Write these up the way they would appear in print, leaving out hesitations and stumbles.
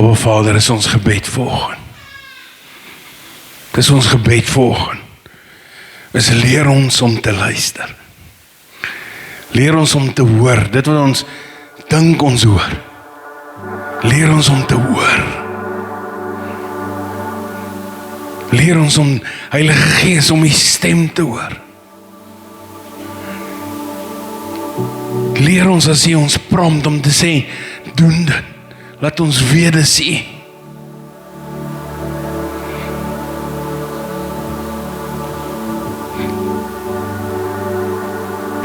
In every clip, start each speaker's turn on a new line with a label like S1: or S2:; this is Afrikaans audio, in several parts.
S1: Aba Vader, is ons gebed vanoggend. Dis ons gebed vanoggend. Is leer ons om te luister. Leer ons om te hoor, dit wat ons dink ons hoor. Leer ons om te hoor. Leer ons om, Heilige Gees, om die stem te hoor. Leer ons as jy ons prompt om te sê, doen dit. Laat ons weet dis U.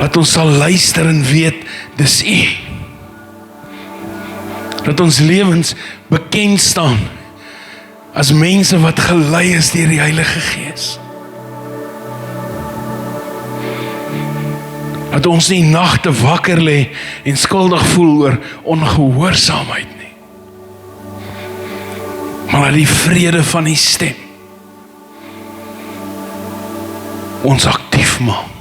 S1: Laat ons sal luister en weet, dis U. Dat ons lewens bekend staan as mense wat gelei is deur die Heilige Gees. Dat ons nie nagte wakker lê en skuldig voel oor ongehoorsaamheid nie. Maar dat die vrede van die stem ons aktief maak.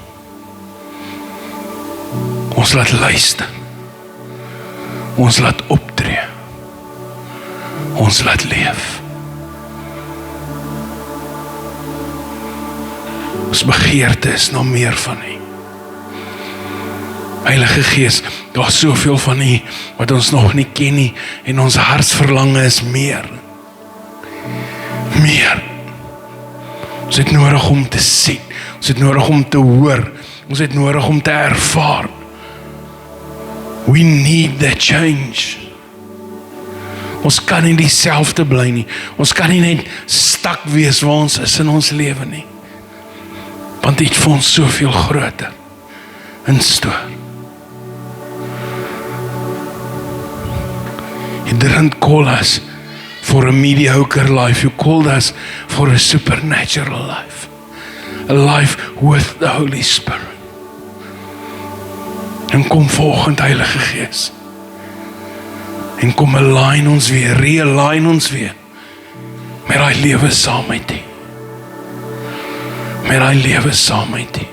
S1: Ons laat luister. Ons laat optree. Ons laat leef. Ons begeerte is nog meer van U. Heilige Gees, daar is soveel van U wat ons nog nie ken nie en ons hartsverlange is meer. Meer. Ons het nodig om te sien. Ons het nodig om te hoor. Ons het nodig om te ervaar. We need that change. Ons kan nie dieselfde bly nie. Ons kan nie net stak wees waar ons is in ons lewe nie. Want dit vir ons soveel groter instoor. You didn't call us for a mediocre life. You called us for a supernatural life. A life with the Holy Spirit. En kom volgend Heilige Gees. En kom align ons weer, realign ons weer met daai lewe saam met U. Met daai lewe saam met U.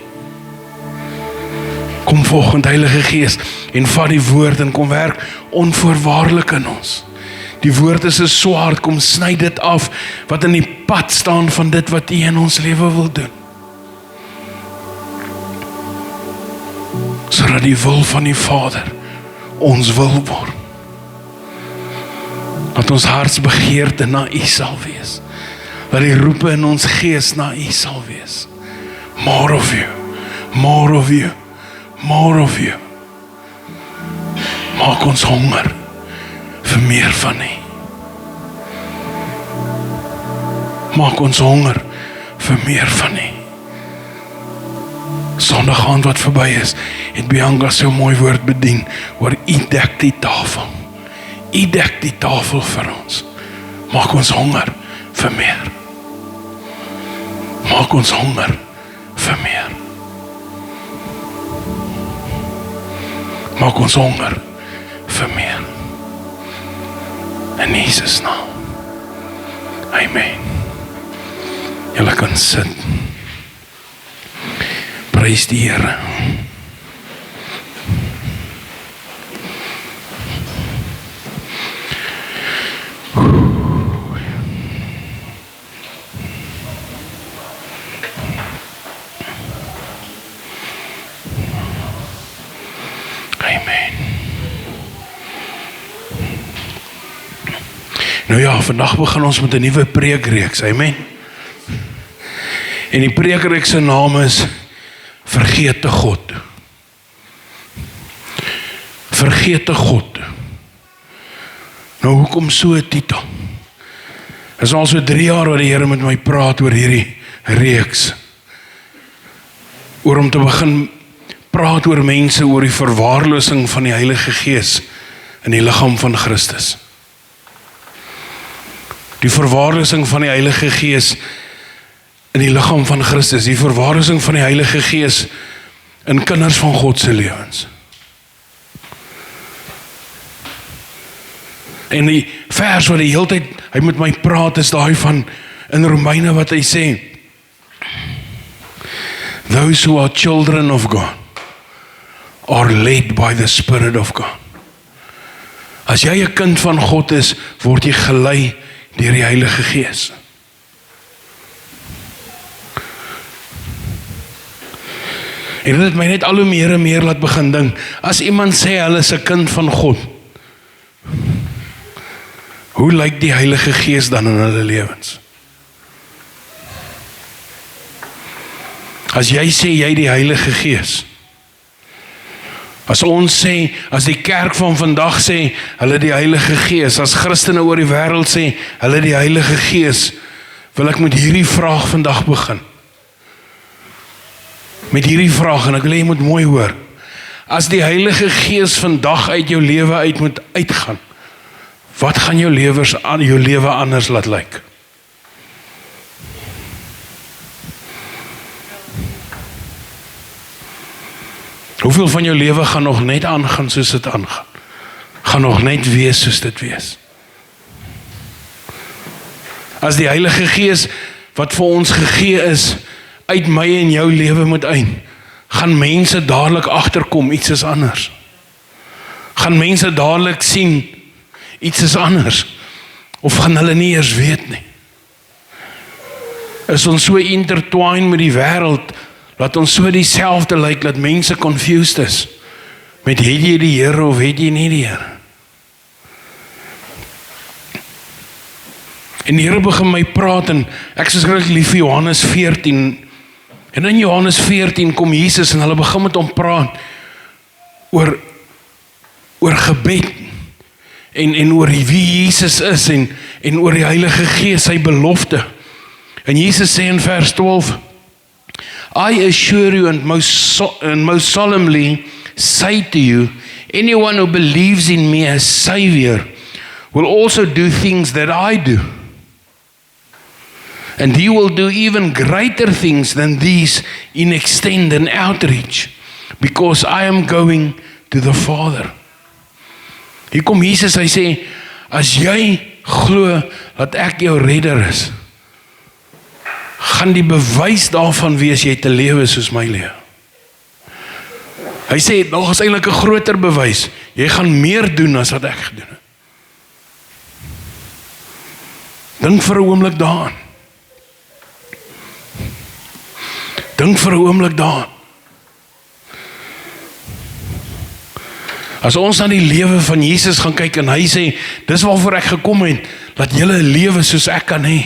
S1: Kom volgend Heilige Gees en vat die woord en kom werk onvoorwaardelik in ons. Die woord is 'n swaard, kom sny dit af wat in die pad staan van dit wat U in ons lewe wil doen. Sodat die wil van die Vader ons wil word. Dat ons hartsbegeerte na U sal wees. Dat die roepe in ons gees na U sal wees. More of You, more of You, more of You. Maak ons honger vir meer van U. Maak ons honger vir meer van U. Sondag aand wat verby is, het Bianca so mooi woord bedien oor U dek die tafel. U dek die tafel vir ons. Maak ons honger vir meer. Maak ons honger vir meer. Maak ons honger vir meer. In Jesus naam. Amen. Julle kan sit. Prys die Here. Amen. Nou ja, vandag begin ons met 'n nuwe preekreeks. Amen. En die preekreeks se naam is Vergete God. Vergete God. Nou hoekom so 'n titel? Dit is al so 3 jaar wat die Here met my praat oor hierdie reeks. Oor om te begin praat oor mense oor die verwaarlosing van die Heilige Gees in die liggaam van Christus. Die verwaarlosing van die Heilige Gees in die liggaam van Christus, die verwaarlosing van die Heilige Gees in kinders van God se lewens. En die vers wat die hele tyd hy met my praat is daai van in Romeine wat hy sê, those who are children of God are led by the Spirit of God. As jy 'n kind van God is, word jy gelei deur die Heilige Gees. En dit het my net al hoe meer en meer laat begin dink, as iemand sê hulle is 'n kind van God, hoe lyk die Heilige Gees dan in hulle lewens? As jy sê jy die Heilige Gees, as ons sê, as die kerk van vandag sê, hulle die Heilige Gees, as Christene oor die wêreld sê, hulle die Heilige Gees, wil ek met hierdie vraag vandag begin. Met hierdie vraag, en ek wil jy moet mooi hoor. As die Heilige Gees vandag uit jou lewe uit moet uitgaan, wat gaan jou lewe anders laat lyk? Hoeveel van jou lewe gaan nog net aangaan soos dit aangaan? Gaan nog net wees soos dit wees? As die Heilige Gees wat vir ons gegee is, uit my en jou lewe moet uit, gaan mense dadelik agterkom, iets is anders. Gaan mense dadelik sien, iets is anders, of gaan hulle nie eers weet nie? Is ons so intertwined met die wêreld, laat ons so dieselfde lyk, dat mense confused is, met het jy die Here of het jy nie die Here? En die Here begin my praat, en ek is regtig lief vir Johannes 14, en in Johannes 14 kom Jesus, en hulle begin met hom praat, oor gebed, en oor wie Jesus is, en oor die Heilige Gees, sy belofte. En Jesus sê in vers 12, I assure you and most solemnly say to you, anyone who believes in me as Savior will also do things that I do. And he will do even greater things than these in extent and outreach, because I am going to the Father. Hier kom Jesus, hy sê, as jy glo dat ek jou redder is, gaan die bewys daarvan wees jy te lewe soos my lewe. Hy sê, nog is eintlik 'n groter bewys, jy gaan meer doen as wat ek gedoen het. Dink vir 'n oomblik daaraan. Dink vir 'n oomblik daaraan. As ons na die lewe van Jesus gaan kyk, en hy sê, dis waarvoor ek gekom het, dat julle 'n lewe soos ek kan hê.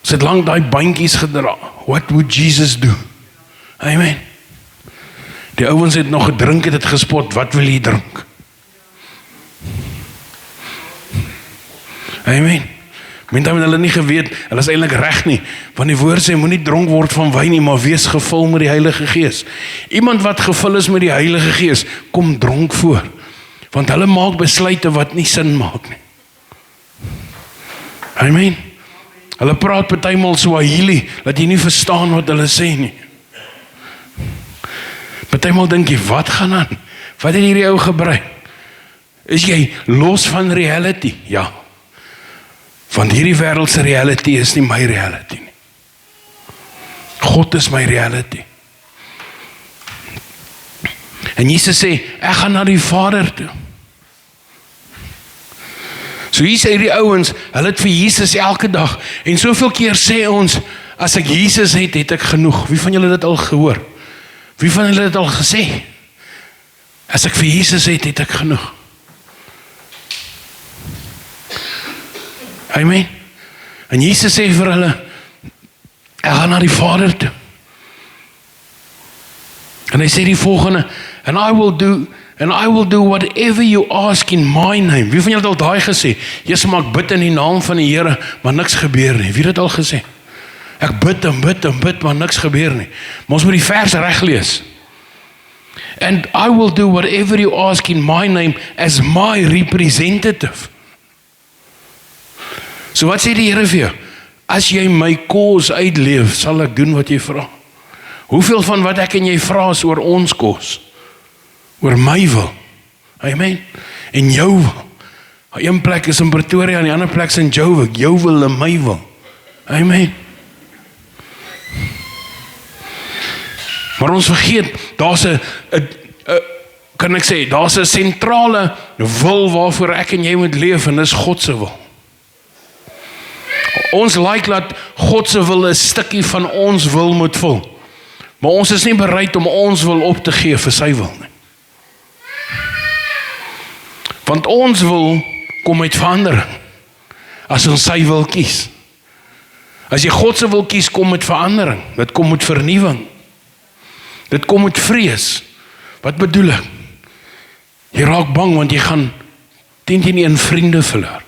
S1: Ons het lank daai bandjies gedra. What would Jesus do? Amen. Die ouens het nog gedrink, het gespot, wat wil jy drink? Amen. Mense het hulle nie geweet, hulle is eintlik reg nie, want die woord sê, moenie dronk word van wyn nie, maar wees gevul met die Heilige Gees. Iemand wat gevul is met die Heilige Gees, kom dronk voor, want hulle maak besluite wat nie sin maak nie. Amen. Hulle praat partymal Swahili, dat jy nie verstaan wat hulle sê nie. Partymal dink jy, wat gaan aan? Wat het hierdie ou gebruik? Is jy los van reality? Ja. Want hierdie wêreldse reality is nie my reality nie. God is my reality. En Jesus sê, ek gaan na die Vader toe. So hier sê die ouens, hulle het vir Jesus elke dag, en soveel keer sê ons, as ek Jesus het, het ek genoeg. Wie van julle het dit al gehoor? Wie van julle het dit al gesê? As ek vir Jesus het, het ek genoeg. Amen. En Jesus sê vir hulle, ek gaan na die Vader toe. En hy sê die volgende, and I will do whatever you ask in my name. Wie van julle het al daai gesê? Jesus, maar ek bid in die naam van die Here, maar niks gebeur nie. Wie het dit al gesê? Ek bid en bid en bid, maar niks gebeur nie. Maar ons moet die vers reg lees. And I will do whatever you ask in my name as my representative. So wat sê die Here vir jou? As jy my kos uitleef, sal ek doen wat jy vra. Hoeveel van wat ek en jy vra is oor ons kos? Oor my wil. Amen. En jou wil. Een plek is in Pretoria, en die ander plek is in Joburg. Jou wil en my wil. Amen. Maar ons vergeet, daar's 'n kan ek sê, daar's 'n sentrale wil waarvoor ek en jy moet leef, en dis God se wil. Ons like dat God se wil 'n stukkie van ons wil moet vul. Maar ons is nie bereid om ons wil op te gee vir sy wil nie. Want ons wil kom uit verandering, as ons sy wil kies. As jy God se wil kies, kom met verandering. Dit kom met vernuwing. Dit kom met vrees. Wat bedoel ek? Jy raak bang, want jy gaan 10-1 vriende verloor.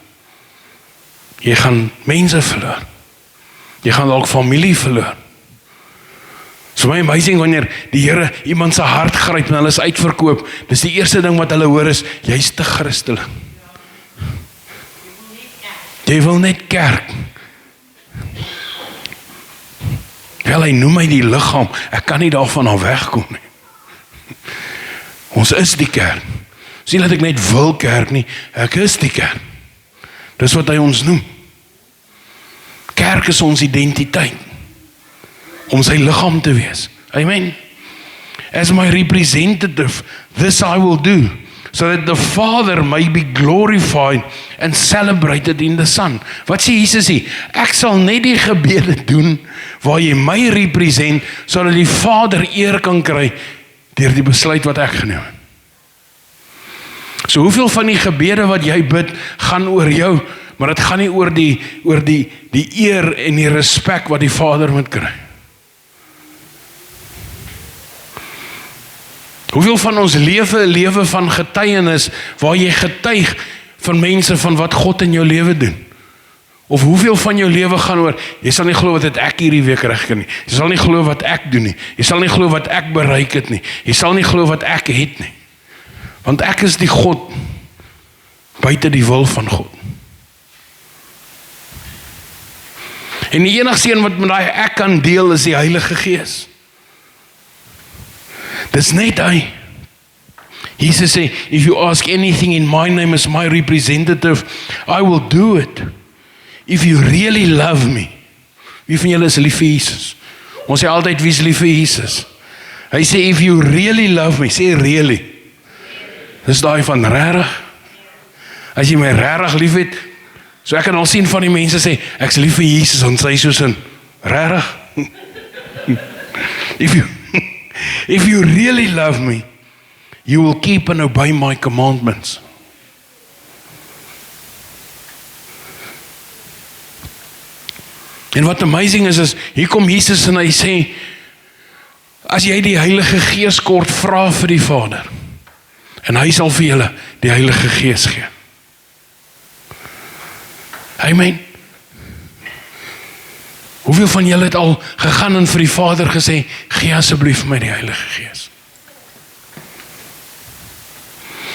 S1: Jy gaan mense verloor. Jy gaan dalk familie verloor. So my amazing wanneer die Here iemand se hart gryp en hulle is uitverkoop, dis die eerste ding wat hulle hoor is, jy's te Christelik. Jy wil net kerk. Wel, hy noem my die liggaam, ek kan nie daarvan af wegkom nie. Ons is die kerk. Sien dat ek net wil kerk nie, ek is die kerk. Dis wat hy ons noem. Kerk is ons identiteit, om sy liggaam te wees. Amen. As my representative, this I will do, so that the Father may be glorified and celebrated in the Son. Wat sê Jesus hier? Ek sal net die gebede doen, waar jy my represent, sodat die Vader eer kan kry, deur die besluit wat ek geneem het. So hoeveel van die gebede wat jy bid, gaan oor jou, maar dit gaan nie oor die eer en die respek wat die Vader moet kry. Hoeveel van ons lewe 'n lewe van getuienis, waar jy getuig van mense van wat God in jou lewe doen? Of hoeveel van jou lewe gaan oor, jy sal nie glo wat ek hierdie week reg kan nie. Jy sal nie glo wat ek doen nie. Jy sal nie glo wat ek bereik het nie. Jy sal nie glo wat ek het nie. Want ek is die God buite die wil van God. En die enigste een wat met daai ek kan deel is die Heilige Gees. Dis net hy. Jesus sê, if you ask anything in my name as my representative, I will do it. If you really love me. Wie van julle is lief vir Jesus? Ons sê altyd, wie is lief vir Jesus? Hy sê, if you really love me, sê really. Dis daai van regtig. As jy my regtig lief het, so ek kan al sien van die mense sê, ek is lief vir Jesus, en sy soos in, regtig? If you really love me, you will keep and obey my commandments. En wat amazing is hier kom Jesus en hy sê, as jy die Heilige Gees kort vra vir die Vader, en hy sal vir julle die Heilige Gees gee. Amen. Hoeveel van julle het al gegaan en vir die Vader gesê, gee asseblief vir my die Heilige Gees.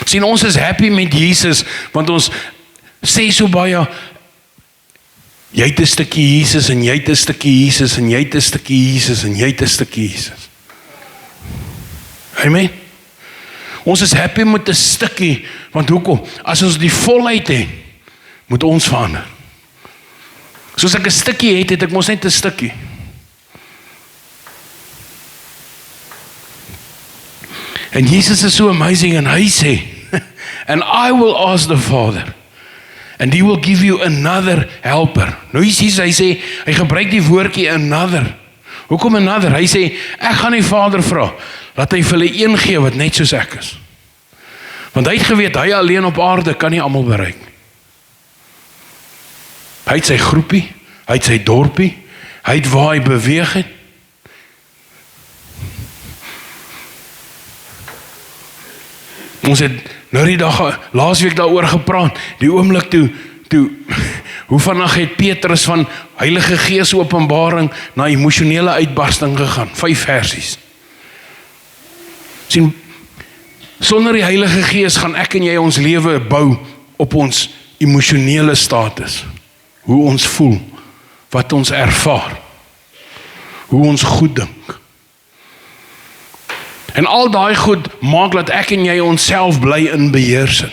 S1: Sien, ons is happy met Jesus, want ons sê so baie, jy het 'n stukkie Jesus, en jy het 'n stukkie Jesus, en jy het 'n stukkie Jesus, en jy het 'n stukkie Jesus. Amen. Ons is happy met 'n stukkie, want hoekom? As ons die volheid het, moet ons verander. Soos ek 'n stukkie het ek mos net 'n stukkie. En Jesus is so amazing, en hy sê, and I will ask the Father, and he will give you another helper. Nou hy sê, hy gebruik die woordjie another. Hoekom another? Hy sê, ek gaan die Vader vra, laat hy vir hulle een gee wat net soos ek is. Want hy het geweet, hy alleen op aarde kan nie almal bereik. Hy het sy groepie, hy het sy dorpie, hy het waar hy beweeg het. Ons het nou die dag, laasweek daaroor gepraat, die oomblik toe, hoe vandag het Petrus van Heilige Gees openbaring na emosionele uitbarsting gegaan, 5 versies. Sien, sonder die Heilige Gees gaan ek en jy ons lewe bou op ons emosionele status, hoe ons voel, wat ons ervaar, hoe ons goed dink. En al daai goed maak dat ek en jy onsself bly in beheersing.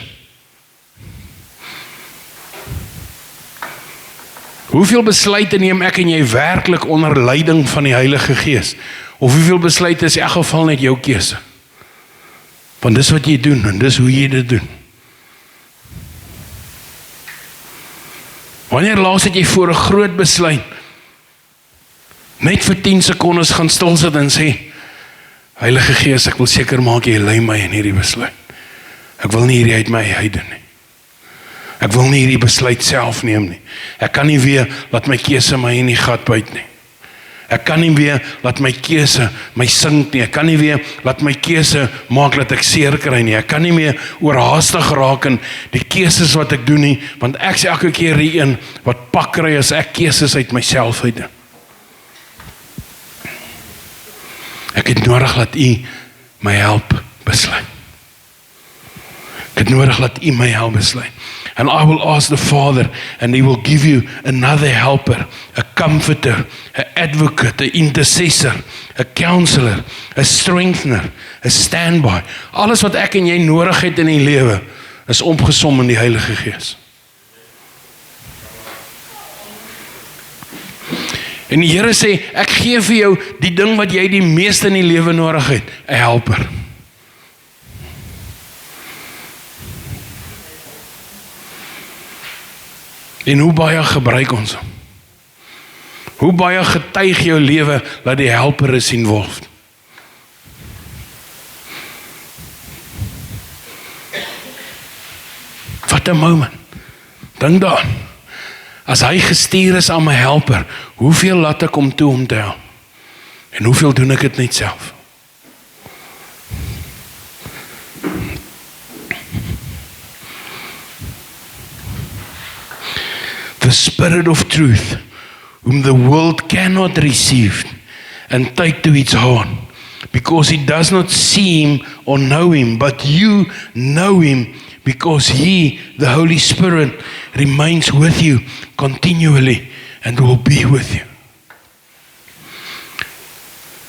S1: Hoeveel besluite neem ek en jy werklik onder leiding van die Heilige Gees? Of hoeveel besluite is in elk geval net jou keuse? Want dis wat jy doen, en dis hoe jy dit doen. Wanneer laas het jy voor 'n groot besluit, net vir 10 sekondes gaan stil sit en sê, Heilige Gees, ek wil seker maak jy lei my in hierdie besluit. Ek wil nie hierdie uit my uit doen nie. Ek wil nie hierdie besluit self neem nie. Ek kan nie weer laat my keuse my in die gat byt nie. Ek kan nie weer laat my keuse my sink nie. Ek kan nie weer laat my keuse maak dat ek seer kry nie. Ek kan nie meer oorhaastig raak in die keuses wat ek doen nie, want ek sê elke keer die een wat pak kry as ek keuses uit myself uit doen. Ek het nodig dat U my help besluit. Ek het nodig dat U my help besluit. And I will ask the Father, and He will give you another helper, a comforter, an advocate, an intercessor, a counselor, a strengthener, a standby. Alles wat ek en jy nodig het in die lewe, is opgesom in die Heilige Gees. En die Here sê, ek gee vir jou die ding wat jy die meeste in die lewe nodig het, 'n helper. En hoe baie gebruik ons hom? Hoe baie getuig jou lewe dat die helper is involved? Wat 'n moment. Dink daaraan. As hy gestuur is aan my helper, hoeveel laat ek hom toe om te help? En hoeveel doen ek dit net self? The Spirit of truth, whom the world cannot receive and take to its heart, because it does not see Him or know Him, but you know Him, because He, the Holy Spirit, remains with you continually and will be with you.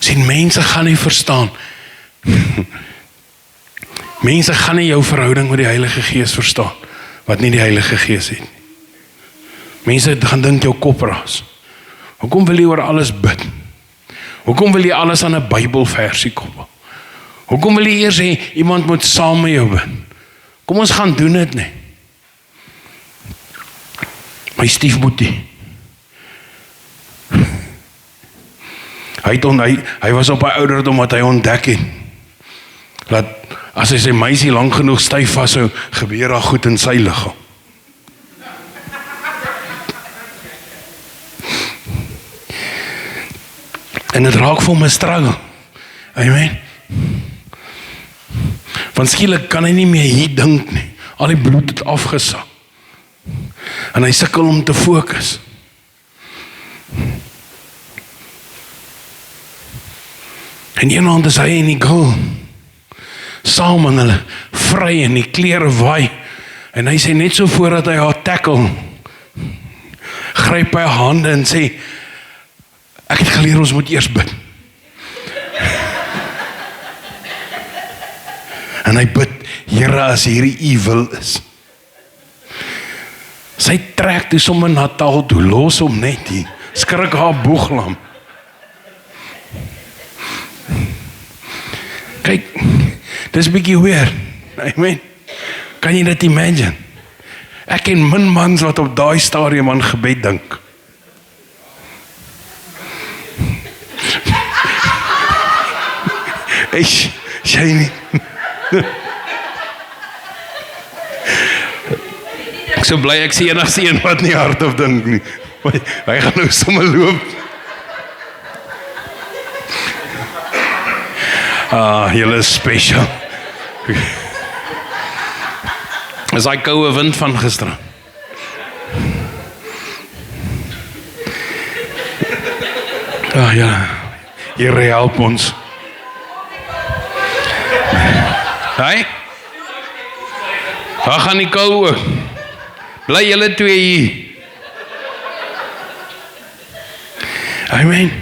S1: Sien, mense gaan nie verstaan. Mense gaan nie jou verhouding met die Heilige Gees verstaan, wat nie die Heilige Gees het. Mense gaan dink jou kop raas. Hoekom wil jy oor alles bid? Hoekom wil jy alles aan 'n Bybelversie koppel? Hoekom wil jy eers hê iemand moet saam met jou bid? Kom ons gaan doen dit nie. My stiefboetie. Hy was op 'n ouderdom wat hy ontdek het dat as hy sy meisie lank genoeg styf vashou, gebeur daar goed in sy liggaam. En dit raak vir hom 'n struggle. Amen. Want skielik kan hy nie meer hier dink nie. Al die bloed het afgesak. En hy sukkel om te fokus. En eendag is hy en die girl saam en hulle vry en die klere waai. En hy sê net so voordat hy haar tackle, gryp hy haar hande en sê, ek het geleer ons moet eers bid. En hy bid, Here, as hierdie U wil is. Sy trek toe sommer na taal toe, los hom net hier, skrik haar boeglam. Kyk, dis bietjie weird, amen. Kan jy dit imagine? Ek ken min mans wat op daai stadium aan gebed dink. Sy nie. Ek so bly ek sien enigste een wat nie hardop dink nie. Hy gaan nou sommer loop. Julle is special. Is hy koue wind van gister. Ja, Here help ons. Hey? Waar gaan die kou ook? Bly julle twee hier. Amen.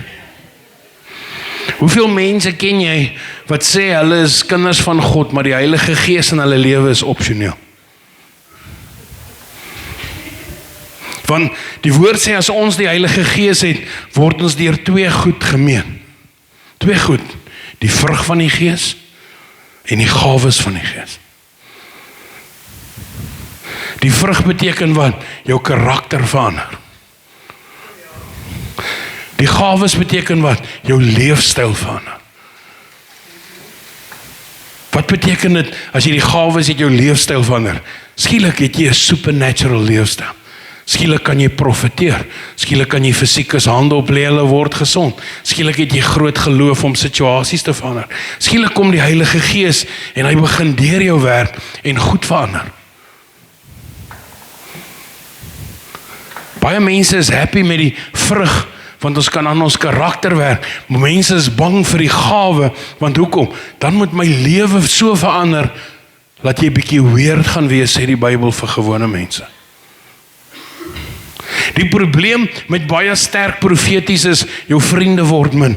S1: Hoeveel mense ken jy wat sê hulle is kinders van God, maar die Heilige Gees in hulle lewe is opsioneel? Want die woord sê as ons die Heilige Gees het, word ons deur twee goed gemeen. Twee goed. Die vrug van die Gees en die gawes van die Gees. Die vrug beteken wat? Jou karakter verander. Die gawes beteken wat? Jou leefstyl verander. Wat beteken dit as jy die gawes het jou leefstyl verander? Skielik het jy 'n supernatural leefstyl. Skielik kan jy profeteer. Skielik kan jy fisieke hande oplê, hulle word gesond. Skielik het jy groot geloof om situasies te verander. Skielik kom die Heilige Gees en hy begin deur jou werk en goed verander. Baie mense is happy met die vrug, want ons kan aan ons karakter werk. Maar mense is bang vir die gawe, want hoekom? Dan moet my lewe so verander, dat jy bietjie weird gaan wees, sê die Bybel vir gewone mense. Die probleem met baie sterk profeties is, jou vriende word min.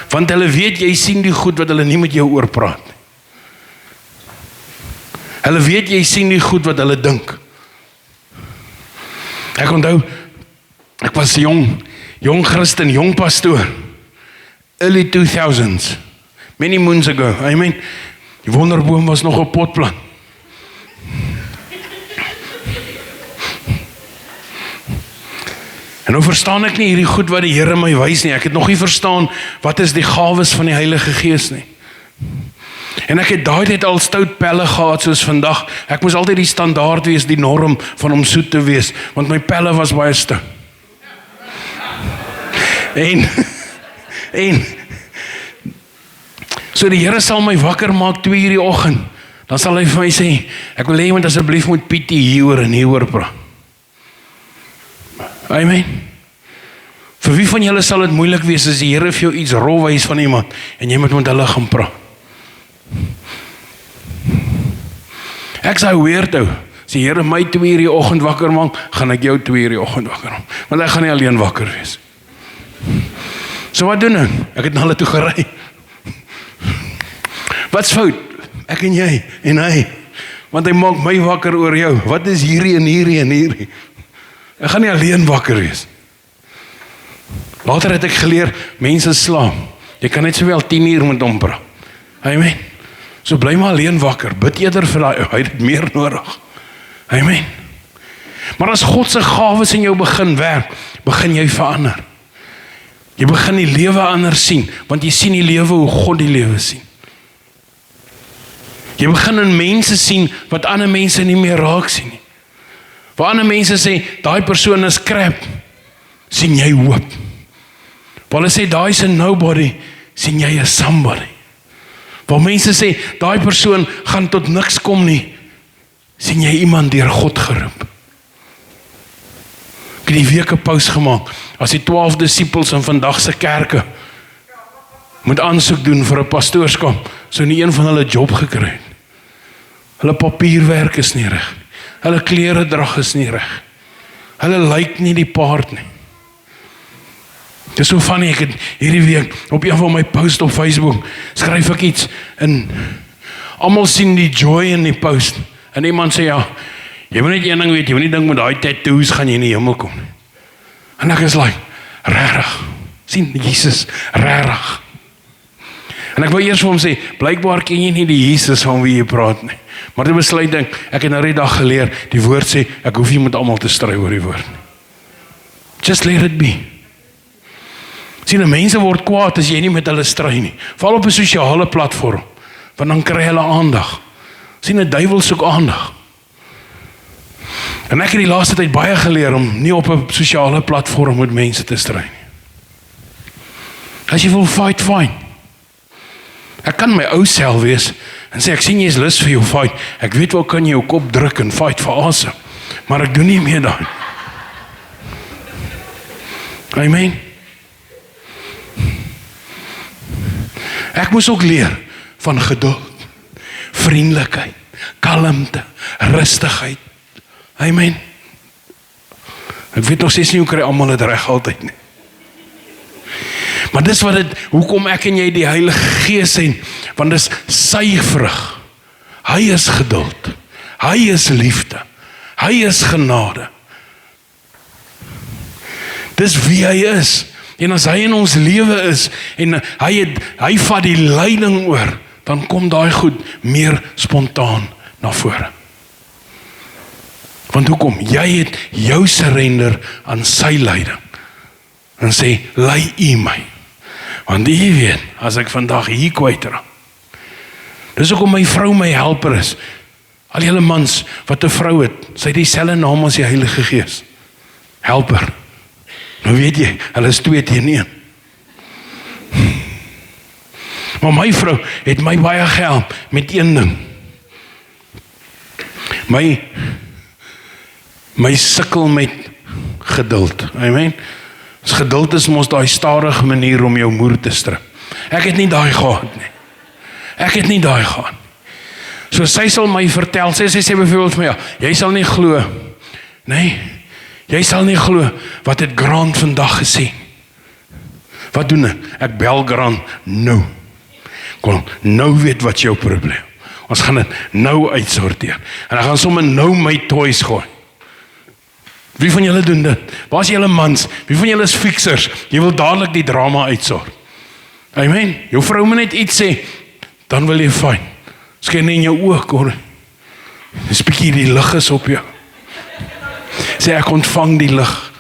S1: Want hulle weet, jy sien die goed wat hulle nie met jou oorpraat nie. Hulle weet, jy sien die goed wat hulle dink. Ek onthou, ek was jong Christen, jong pastoor, early 2000s, many moons ago, amen. Die wonderboom was nog op potplan. En nou verstaan ek nie hierdie goed wat die Here my wys nie. Ek het nog nie verstaan wat is die gawes van die Heilige Gees nie. En ek het daai tyd al stout pelle gehad soos vandag. Ek moes altyd die standaard wees, die norm van om soet te wees, want my pelle was baie stout. En so die Here sal my wakker maak 2 uur die oggend. Dan sal hy vir my sê, ek wil hê iemand asseblief moet Pietie hieroor praat. Amen. Vir wie van julle sal dit moeilik wees as die Here vir jou iets rol wys van iemand en jy moet met hulle gaan praat? Ek sê weirdo. As die Here my 2 uur die oggend wakker maak, gaan ek jou 2 uur die oggend wakker maak. Want ek gaan nie alleen wakker wees. So wat doen ek? Ek het na hulle toe gery. Wat's fout? Ek en jy en hy. Want hy maak my wakker oor jou. Wat is hierdie en hierdie en hierdie? Ek gaan nie alleen wakker wees. Later het ek geleer, mense slaap. Jy kan net sowel 10 uur met hom praat. Amen. So bly maar alleen wakker. Bid eerder vir daai, hy het meer nodig. Amen. Maar as God se gawes in jou begin werk, begin jy verander. Jy begin die lewe anders sien, want jy sien die lewe hoe God die lewe sien. Jy begin in mense sien wat ander mense nie meer raak sien nie. Waar ander mense sê, daai persoon is crap, sien jy hoop. Waar hulle sê, daai is 'n nobody, sien jy 'n somebody. Waar mense sê, daai persoon gaan tot niks kom nie, sien jy iemand deur God geroep. Ek het die week 'n post gemaak, as die 12 disippels in vandag se kerke moet aansoek doen vir 'n pastoorskap, sou nie een van hulle job gekry het. Hulle papierwerk is nie reg. Hulle kleredrag is nie reg. Hulle lyk nie die paard nie. Dit is so funny, ek het hierdie week op een van my post op Facebook, skryf ek iets, en almal sien die joy in die post, en iemand sê, ja, jy moet net een ding weet, jy moet nie dink met daai tattoos gaan jy in die hemel kom. En ek is like, regtig, sien, Jesus, regtig. En ek wil eers vir hom sê, blykbaar ken jy nie die Jesus van wie jy praat nie. Maar die besluiting, ek het nou die dag geleer, die woord sê, ek hoef nie met almal te stry oor die woord nie. Just let it be. Sien, mense word kwaad as jy nie met hulle stry nie. Val op 'n sosiale platform, want dan kry hulle aandag. Sien, 'n duiwel soek aandag. En ek het die laaste tyd baie geleer om nie op 'n sosiale platform met mense te stry nie. As jy wil fight, fine. Ek kan my ou self wees en sê, ek sien jy is lus vir jou fight. Ek weet wel kan jy jou kop druk en fight vir asem. Maar ek doen nie meer dan. Amen. Ek moes ook leer van geduld, vriendelikheid, kalmte, rustigheid. Amen. Ek weet nog steeds nie hoe kry almal dit reg altyd nie. Maar dis wat dit, hoekom ek en jy die Heilige Gees sien, want dis sy vrug. Hy is geduld. Hy is liefde. Hy is genade. Dis wie hy is. En as hy in ons lewe is, en hy vat die leiding oor, dan kom daai goed meer spontaan na vore. Want hoekom? Jy het jou surrender aan sy leiding en sê, lei U my. Want U weet, as ek vandag hier kwytraak, dis hoekom my vrou my helper is. Al julle mans wat 'n vrou het, sy het dieselfde naam as die Heilige Gees. Helper. Nou weet jy, hulle is 2 teen 1. Maar my vrou het my baie gehelp met een ding. My sukkel met geduld. Amen. As geduld is mos daai stadige manier om jou moer te strip. Ek het nie daai gehad nie. So sy sal my vertel, sy sê byvoorbeeld vir my, jy sal nie glo. Nee, jy sal nie glo wat het Grant vandag gesê. Wat doen ek? Ek bel Grant nou. Kom, nou weet wat jou probleem. Ons gaan dit nou uitsorteer. En ek gaan sommer nou my toys gooi. Wie van julle doen dit? Waar is julle mans? Wie van julle is fixers? Jy wil dadelik die drama uitsort. Amen. Jou vrou moet net iets sê, dan wil jy fyn. Skyn in jou oog, hoor. Dis bietjie die lig is op jou. Sê ek ontvang die lig.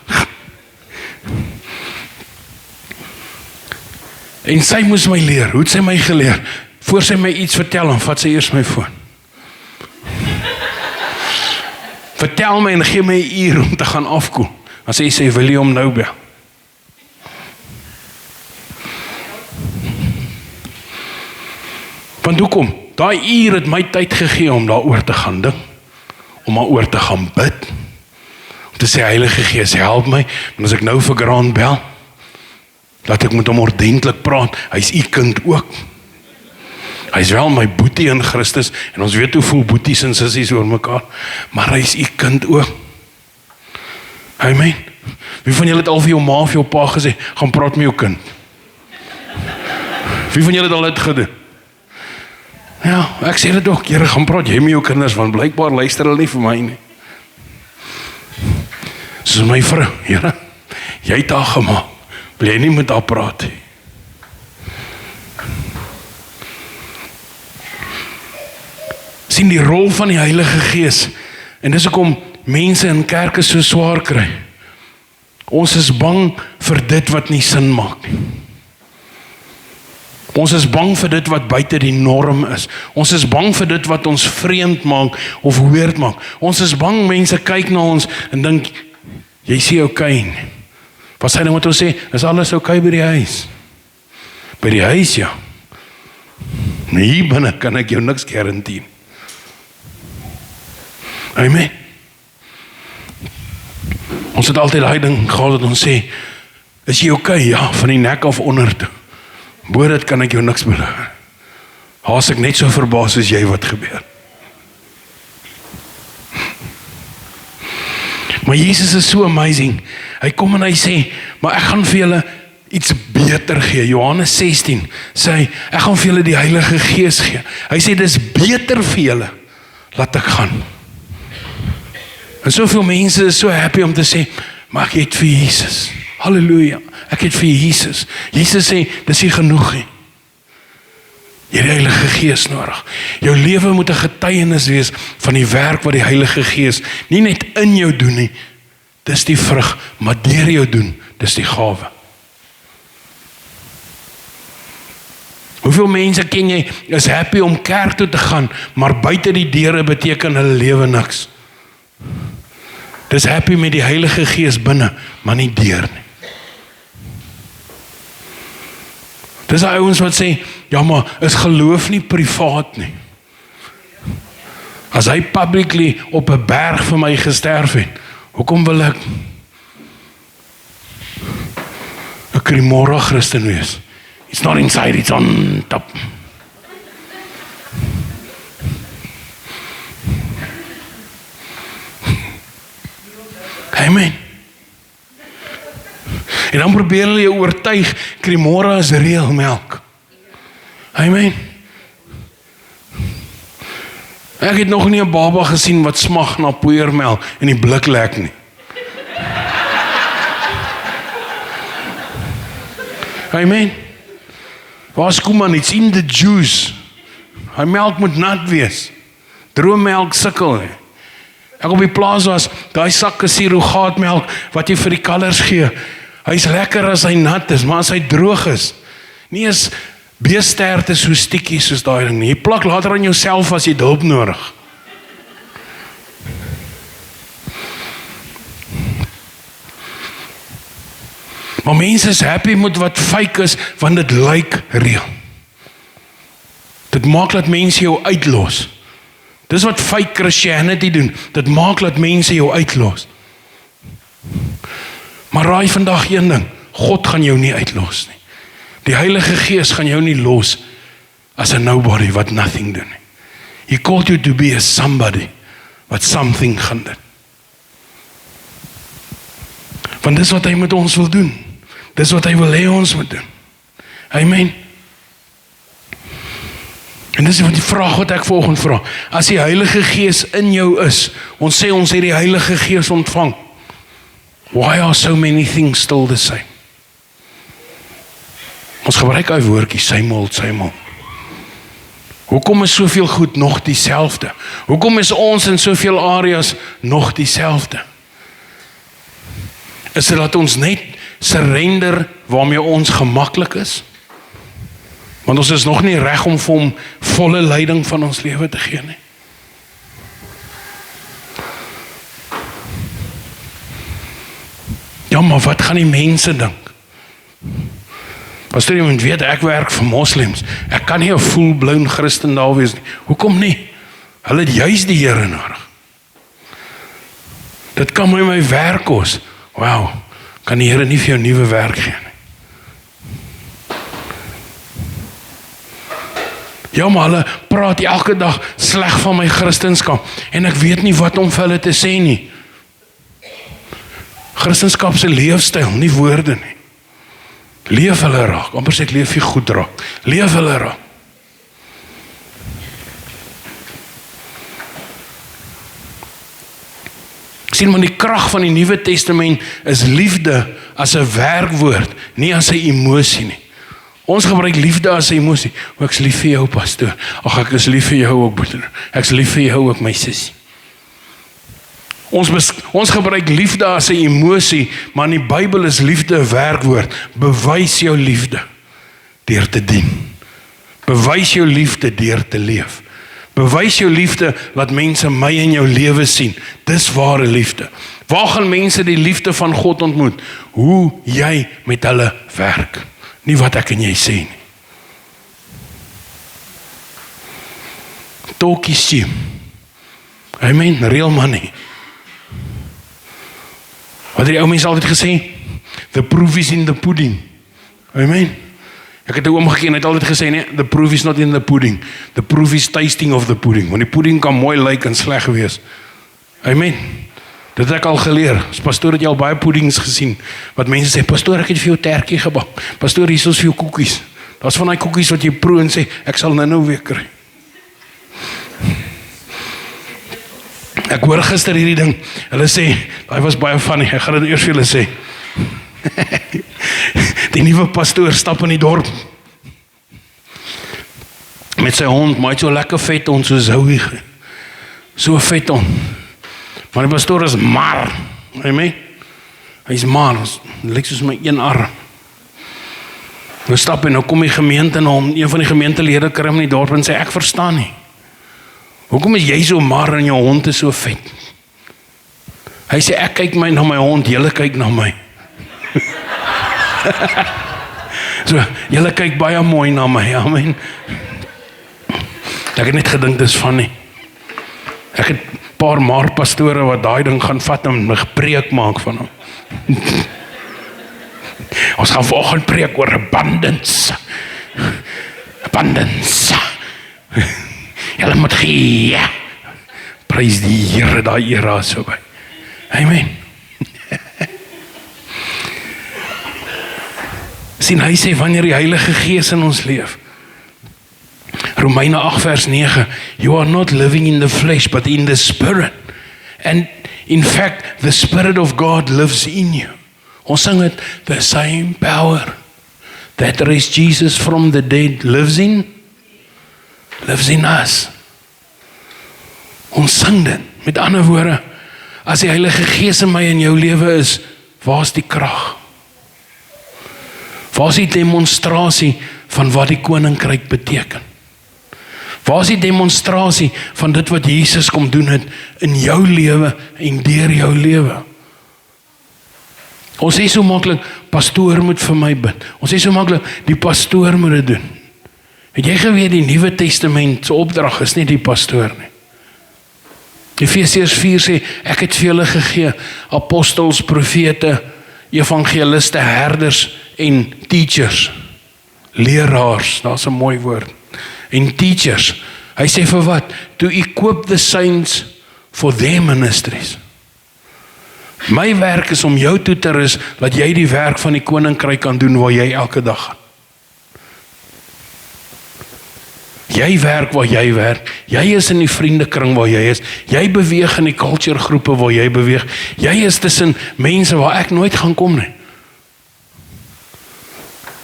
S1: En sy moes my leer. Hoe het sy my geleer? Voor sy my iets vertel, dan vat sy eers my foon. Vertel my en gee my 'n uur om te gaan afkoel. Dan sê sy, wil jy hom nou bel? Want hoekom? Daai uur het my tyd gegee om daaroor te gaan dink. Om daaroor te gaan bid. Om te sê, Heilige Gees, help my. En as ek nou vir Grant bel, laat ek met hom ordentlik praat. Hy is U kind ook. Hy is wel my boetie in Christus, en ons weet hoe voel boeties en sissies oor mekaar, maar hy is U kind ook. Amen. Wie van julle het al vir jou ma of jou pa gesê, gaan praat met jou kind? Wie van julle het al dit gedoen? Ja, ek sê dit ook, Here, gaan praat jy met jou kinders, want blykbaar luister hulle nie vir my nie. Soos my vrou, Here, jy het haar gemaak, wil jy nie met haar praat nie? Sien die rol van die Heilige Gees, en dis hoekom mense in kerke so swaar kry. Ons is bang vir dit wat nie sin maak nie. Ons is bang vir dit wat buite die norm is. Ons is bang vir dit wat ons vreemd maak of weird maak. Ons is bang mense kyk na ons en dink, jy sê okay. Wat sy nou moet ons sê, is alles okay by die huis? By die huis, ja. Maar hier binne kan ek jou niks garandeer. Amen. Ons het altyd daai ding gehad dat ons sê, is jy okay? Ja, van die nek af onder toe. Bo dit kan ek jou niks beloof. Haas ek net so verbaas as jy wat gebeur. Maar Jesus is so amazing. Hy kom en hy sê, maar ek gaan vir julle iets beter gee. Johannes 16 sê hy, ek gaan vir julle die Heilige Gees gee. Hy sê, dis beter vir julle, laat ek gaan. En soveel mense is so happy om te sê, maar ek het vir Jesus. Halleluja, ek het vir Jesus. Jesus sê, dis nie genoeg nie. Jy het die Heilige Gees nodig. Jou lewe moet 'n getuienis wees van die werk wat die Heilige Gees nie net in jou doen nie, dis die vrug, maar deur jou doen, dis die gawe. Hoeveel mense ken jy, is happy om kerk toe te gaan, maar buite die deure beteken hulle lewe niks. Dis happy met die Heilige Gees binne, maar nie deur nie. Dis die ouens wat sê, ja maar, is geloof nie privaat nie. As hy publicly op 'n berg vir my gesterf het, hoekom wil ek 'n Cremora Christen wees? It's not inside, it's on top. Amen. En dan probeer hulle jou oortuig, Cremora is real melk. Amen. Ek het nog nie 'n baba gesien wat smag na poeiermelk en die blik lek nie. Amen. Waar is Koeman? It's in the juice. Hy melk moet nat wees. Droë melk sukkel nie. Ek op die plaas was, daai sakke surrogaatmelk wat jy vir die kalvers gee, hy's lekker as hy nat is, maar as hy droog is, nie is beesterte so stikkie soos daai ding nie. Jy plak later aan jouself as jy hulp nodig. Maar mense is happy met wat fake is, want dit lyk real. Dit maak dat mense jou uitlos. Dis wat fake Christianity doen. Dit maak dat mense jou uitlos. Maar raai vandag een ding, God gaan jou nie uitlos nie. Die Heilige Gees gaan jou nie los as a nobody wat nothing doen nie. He called you to be a somebody wat something gaan doen. Want dis wat hy met ons wil doen. Dis wat hy wil hê ons moet doen. Amen. En dis die vraag wat ek vanoggend vra. As die Heilige Gees in jou is, ons sê ons het die Heilige Gees ontvang. Why are so many things still the same? Ons gebruik hy woordjie, same old. Hoekom is soveel goed nog dieselfde? Hoekom is ons in soveel areas nog dieselfde? Is dit dat ons net surrender waarmee ons gemaklik is? Want ons is nog nie reg om vir hom volle leiding van ons lewe te gee nie. Ja, maar wat gaan die mense dink? Pastor, jy moet weet, ek werk vir moslems. Ek kan nie 'n full-blown Christen daar wees nie. Hoekom nie? Hulle het juis die Here nodig. Dit kan my werk kos. Wow, kan die Here nie vir jou nuwe werk gee nie? Ja, maar hulle praat elke dag sleg van my Christenskap en ek weet nie wat om vir hulle te sê nie. Christenskap se leefstyl, nie woorde nie. Leef hulle raak, amper sê ek leef jy goed raak. Leef hulle raak. Sien maar, die krag van die Nuwe Testament is liefde as 'n werkwoord, nie as 'n emosie nie. Ons gebruik liefde as 'n emosie. Ek is lief vir jou, pastoor. Ag, ek is lief vir jou ook, broer. Ek is lief vir jou ook, my sussie. Ons gebruik liefde as 'n emosie, maar in die Bybel is liefde 'n werkwoord. Bewys jou liefde deur te dien. Bewys jou liefde deur te leef. Bewys jou liefde, laat mense my in jou lewe sien. Dis ware liefde. Waar gaan mense die liefde van God ontmoet? Hoe jy met hulle werk. Nie wat ek en jy sê nie. Talk is cheap. Amen, real money. Wat het die ou mense altyd gesê? The proof is in the pudding. Amen. Ek het 'n oom geken, hy het altyd gesê, nee, the proof is not in the pudding. The proof is tasting of the pudding. Want die pudding kan mooi lyk en sleg wees. Amen. Dit het ek al geleer. As pastoor het jy al baie puddings gesien, wat mense sê, pastoor, ek het vir jou tertjie gebak. Pastoor, hier is vir jou koekies. Daar's van daai koekies wat jy proe en sê, ek sal nou weer kry. Ek hoor gister hierdie ding, hulle sê, hy was baie funny, ek gaan dit eers vir julle sê. Die nuwe pastoor stap in die dorp met sy hond, maar hy het so lekker vet hond, so Zoe, so vet hond. Maar die pastoor is maar, hy is maar, lyk soos my een arm. Nou stap en nou kom die gemeente na hom, een van die gemeentelede kry hom in die dorp en sê, ek verstaan nie. Hoekom is jy so maar en jou hond is so vet? Hy sê, ek kyk na my hond, julle kyk na my. So, julle kyk baie mooi na my, amen. Ek het net gedink, dis van nie. Ek het paar maar pastore wat daai ding gaan vat en 'n preek maak van hom. Ons gaan vanoggend preek oor abundance. Abundance. Julle moet gee. Prys die Here, daai era so by. Amen. Sien, hy sê wanneer die Heilige Gees in ons leef. Romeine 8 vers 9, you are not living in the flesh, but in the Spirit. And in fact, the Spirit of God lives in you. Ons sing het, the same power that raised Jesus from the dead lives in. lives in us. Ons sing dit. Met ander woorde, as die Heilige Gees in my en jou lewe is, waar is die krag? Waar is die demonstrasie van wat die koninkryk beteken? Waar is die demonstrasie van dit wat Jesus kom doen het in jou lewe en deur jou lewe? Ons sê so maklik, pastoor moet vir my bid. Ons sê so maklik, die pastoor moet dit doen. Het jy geweet die Nuwe Testament se opdrag is nie die pastoor nie. Efesiërs 4 sê, ek het vir julle gegee, apostels, profete, evangeliste, herders en teachers, leraars, daar's 'n mooi woord, en teachers, hy sê vir wat? To equip the saints for their ministries. My werk is om jou toe te rus, dat jy die werk van die koninkryk kan doen waar jy elke dag gaan. Jy werk waar jy werk, jy is in die vriendekring waar jy is, jy beweeg in die culture groepe waar jy beweeg, jy is tussen mense waar ek nooit gaan kom nie.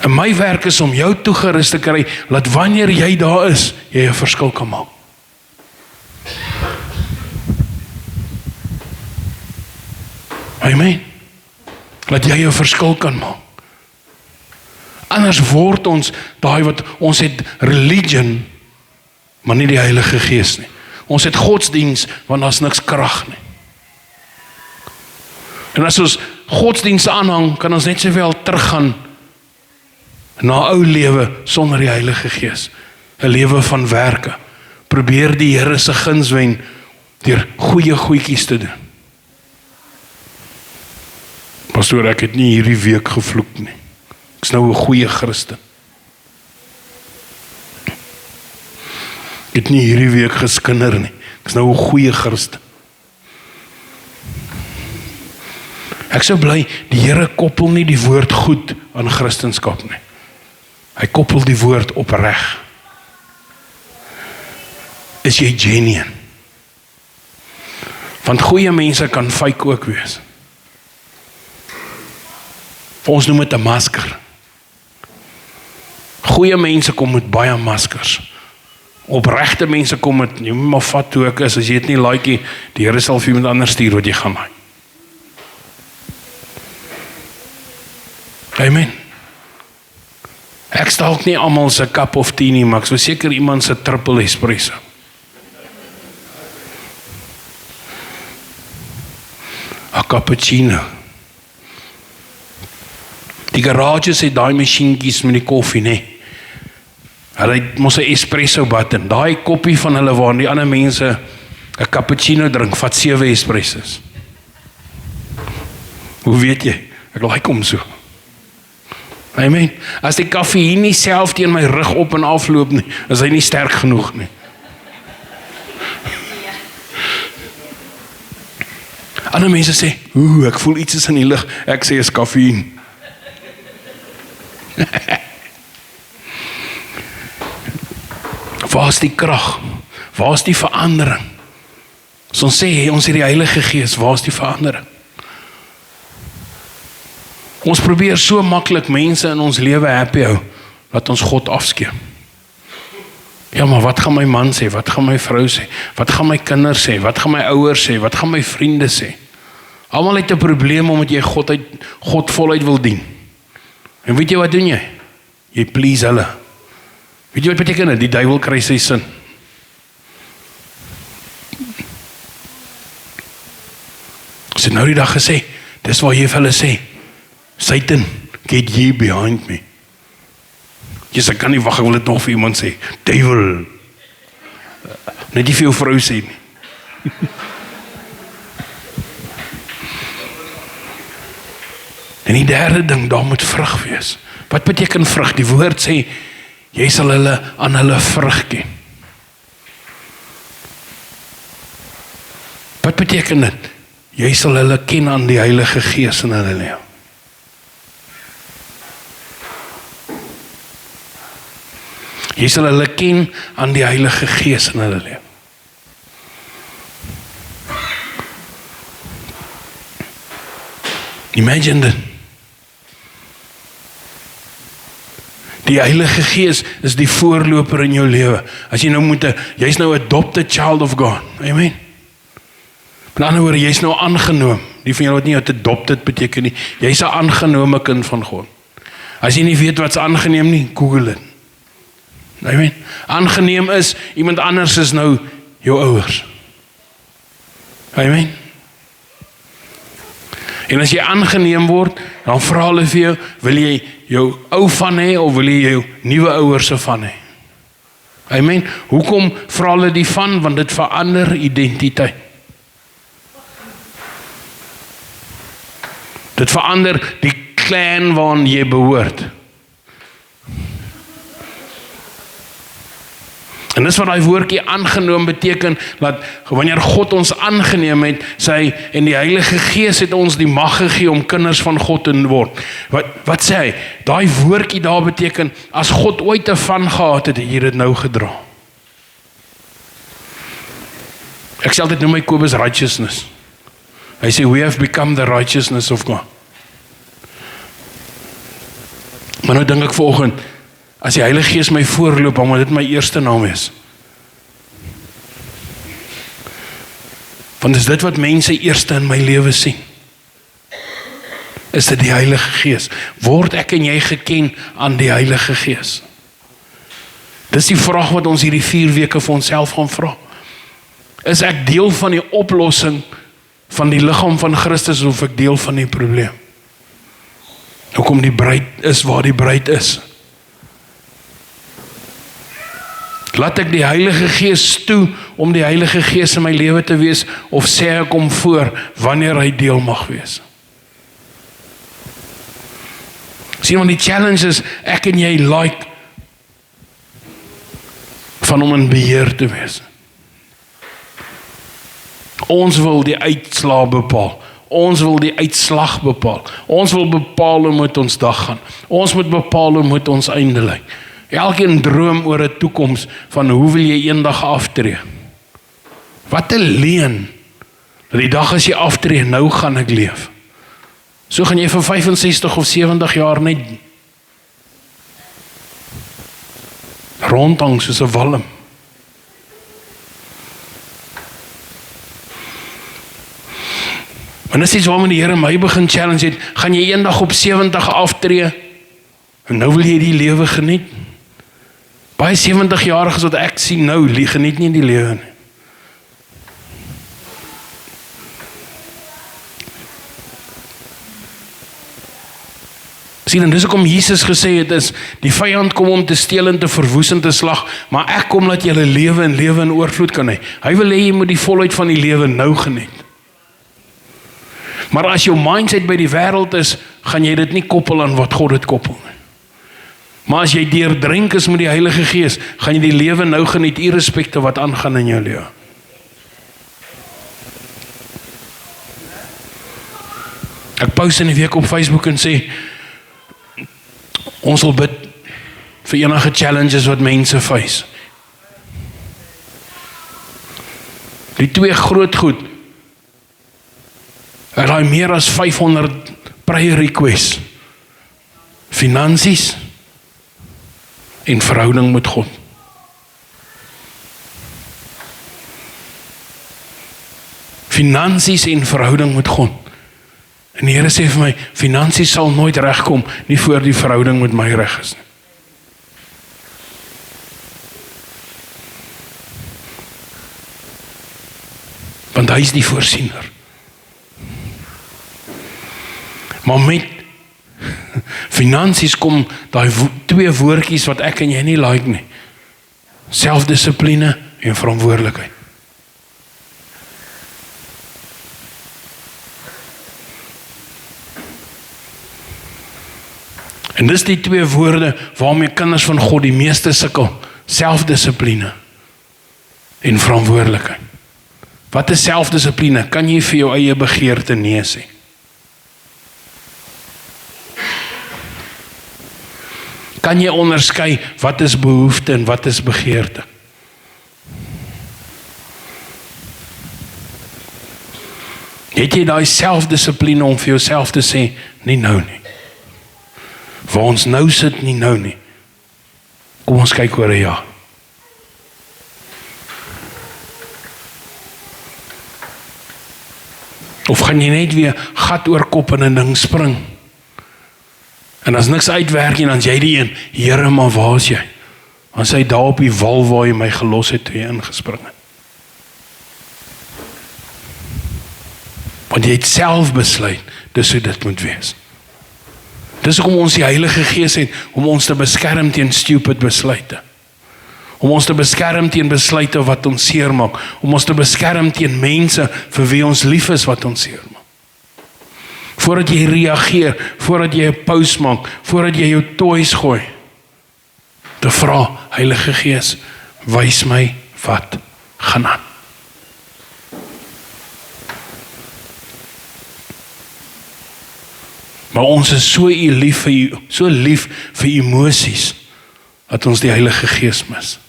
S1: En my werk is om jou toegerus te kry, dat wanneer jy daar is, jy 'n verskil kan maak. Amen. Dat jy 'n verskil kan maak. Anders word ons, daai wat ons het religion, maar nie die Heilige Gees nie. Ons het godsdiens, want daar's niks krag nie. En as ons godsdienste aanhang, kan ons net sowel teruggaan na ou lewe sonder die Heilige Gees. 'n Lewe van werke. Probeer die Here se guns wen deur goeie goedjies te doen. Pastoor, ek het nie hierdie week gevloek nie. Ek is nou 'n goeie Christen. Ek het nie hierdie week geskinder nie. Ek is nou 'n goeie Christen. Ek sou bly, die Here koppel nie die woord goed aan Christenskap nie. Hy koppel die woord opreg. Is jy genuine? Want goeie mense kan fake ook wees. Ons noem dit 'n masker. Goeie mense kom met baie maskers. Opregte mense kom met, jy moet maar vat hoe ek is, as jy het nie like nie, die Here sal vir iemand anders stuur wat jy gaan maak. Amen. Ek stalk nie almal se cup of tea nie, maar ek sou seker iemand se triple espresso. A cappuccino. Die garages het daai masjienkies met die koffie, nee. Hulle het mos 'n espresso button. Daai koppie van hulle waar die ander mense 'n cappuccino drink, vat 7 espressos. Hoe weet jy? Ek like hom so. Amen. As die koffie nie self teen my rug op en afloop nie, is hy nie sterk genoeg nie. Ander mense sê, ek voel iets is in die lug. Ek sê is koffie. Waar is die krag? Waar is die verandering? As ons sê, ons het die Heilige Gees, waar is die verandering? Ons probeer so maklik mense in ons lewe happy hou, dat ons God afskeep. Ja, maar wat gaan my man sê? Wat gaan my vrou sê? Wat gaan my kinders sê? Wat gaan my ouers sê? Wat gaan my vriende sê? Almal het 'n probleem omdat jy God voluit wil dien. En weet jy wat doen jy? Jy please hulle. Weet jy wat beteken dit? Die duiwel kry sy sin. Ons het nou die dag gesê, dis waar jy vir hulle sê, Satan, get ye behind me. Jesus, ek kan nie wag, ek wil dit nog vir iemand sê. Duiwel. Net nie vir jou vrou sê nie. En die derde ding, daar moet vrug wees. Wat beteken vrug? Die woord sê, jy sal hulle aan hulle vrug ken. Wat beteken dit? Jy sal hulle ken aan die Heilige Gees in hulle lewe. Jy sal hulle ken aan die Heilige Gees in hulle lewe. Imagine dit. Die Heilige Gees is die voorloper in jou lewe. As jy nou jy's nou adopted child of God. Amen. Met ander woorde, jy's nou aangenoom. Die van julle wat nie adopted beteken nie. Jy's 'n aangenome kind van God. As jy nie weet wat's aangeneem nie, Google dit. Amen. Aangeneem is, iemand anders is nou jou ouers. Amen. En as jy aangeneem word, dan vra hulle vir jou, wil jy jou ou van hê, of wil jy jou nuwe ouers se van hê? Amen. Hoekom vra hulle die van? Want dit verander identiteit. Dit verander die clan waaraan jy behoort. En dis wat daai woordjie aangenoom beteken, dat wanneer God ons aangeneem het, en die Heilige Gees het ons die mag gegee om kinders van God te word. Wat sê hy? Daai woordjie daar beteken, as God ooit 'n van gehad het, jy dit nou gedra. Ek sê altyd noem my Kobus righteousness. Hy sê, we have become the righteousness of God. Maar nou dink ek vanoggend, as die Heilige Gees my voorloop, dan moet dit my eerste naam wees. Want is dit wat mense eerste in my lewe sien? Is dit die Heilige Gees? Word ek en jy geken aan die Heilige Gees? Dis die vraag wat ons hierdie 4 weke vir onsself gaan vra. Is ek deel van die oplossing van die liggaam van Christus, of ek deel van die probleem? Hoekom die bruid is waar die bruid is? Laat ek die Heilige Gees toe om die Heilige Gees in my lewe te wees, of sê ek hom voor wanneer hy deel mag wees? Sien, want die challenge is, ek en jy like van om in beheer te wees. Ons wil die uitslae bepaal. Ons wil die uitslag bepaal. Ons wil bepaal hoe moet ons dag gaan. Ons moet bepaal hoe moet ons einde lyk. Elkeen droom oor 'n toekoms van hoe wil jy eendag aftree. Wat 'n leuen. Dat die dag as jy aftree, nou gaan ek leef. So gaan jy vir 65 of 70 jaar net rondhang soos 'n walm. En dis iets waarmee die Here my begin challenge het, gaan jy eendag op 70 aftree, en nou wil jy die lewe geniet? Baie 70-jariges wat ek sien nou, geniet nie die lewe nie. Sien, en dis hoekom Jesus gesê het, is die vyand kom om te steel en te verwoes en te slag, maar ek kom dat jy lewe in oorvloed kan hê. Hy wil hê jy moet die volheid van die lewe nou geniet. Maar as jou mindset by die wêreld is, gaan jy dit nie koppel aan wat God dit koppel. Maar as jy deurdrink is met die Heilige Gees, gaan jy die lewe nou geniet, irrespecte wat aangaan in jou lewe. Ek post in die week op Facebook en sê, ons wil bid vir enige challenges wat mense face. Die 2 groot goed, er is meer as 500 prayer requests. Finansies en verhouding met God. Finansies en verhouding met God. En die Here sê vir my, finansies sal nooit regkom, nie voor die verhouding met my reg is nie. Want hy is die voorsiener. Maar met finansies kom daai 2 woordjies wat ek en jy nie like nie. Selfdissipline en verantwoordelikheid. En dis die 2 woorde waarmee kinders van God die meeste sukkel. Selfdissipline en verantwoordelikheid. Wat is selfdissipline? Kan jy vir jou eie begeerte nee sê? Kan jy onderskei wat is behoefte en wat is begeerte? Het jy daai selfdissipline om vir jouself te sê, nie nou nie. Waar ons nou sit, nie nou nie. Kom ons kyk oor 'n jaar. Of gaan jy net weer gat oor kop in 'n ding spring? En as niks uitwerk nie, dan is jy die een, Here, maar waar is jy? Dan sê hy daar op die wal waar jy my gelos het toe jy ingespring het. Want jy het self besluit, dis hoe dit moet wees. Dis hoekom ons die Heilige Gees het, om ons te beskerm teen stupid besluite. Om ons te beskerm teen besluite wat ons seermaak. Om ons te beskerm teen mense vir wie ons lief is wat ons seermaak. Voordat jy reageer, voordat jy 'n pause maak, voordat jy jou toys gooi, te vra, Heilige Gees, wys my wat gaan aan. Maar ons is so lief vir emosies, dat ons die Heilige Gees mis.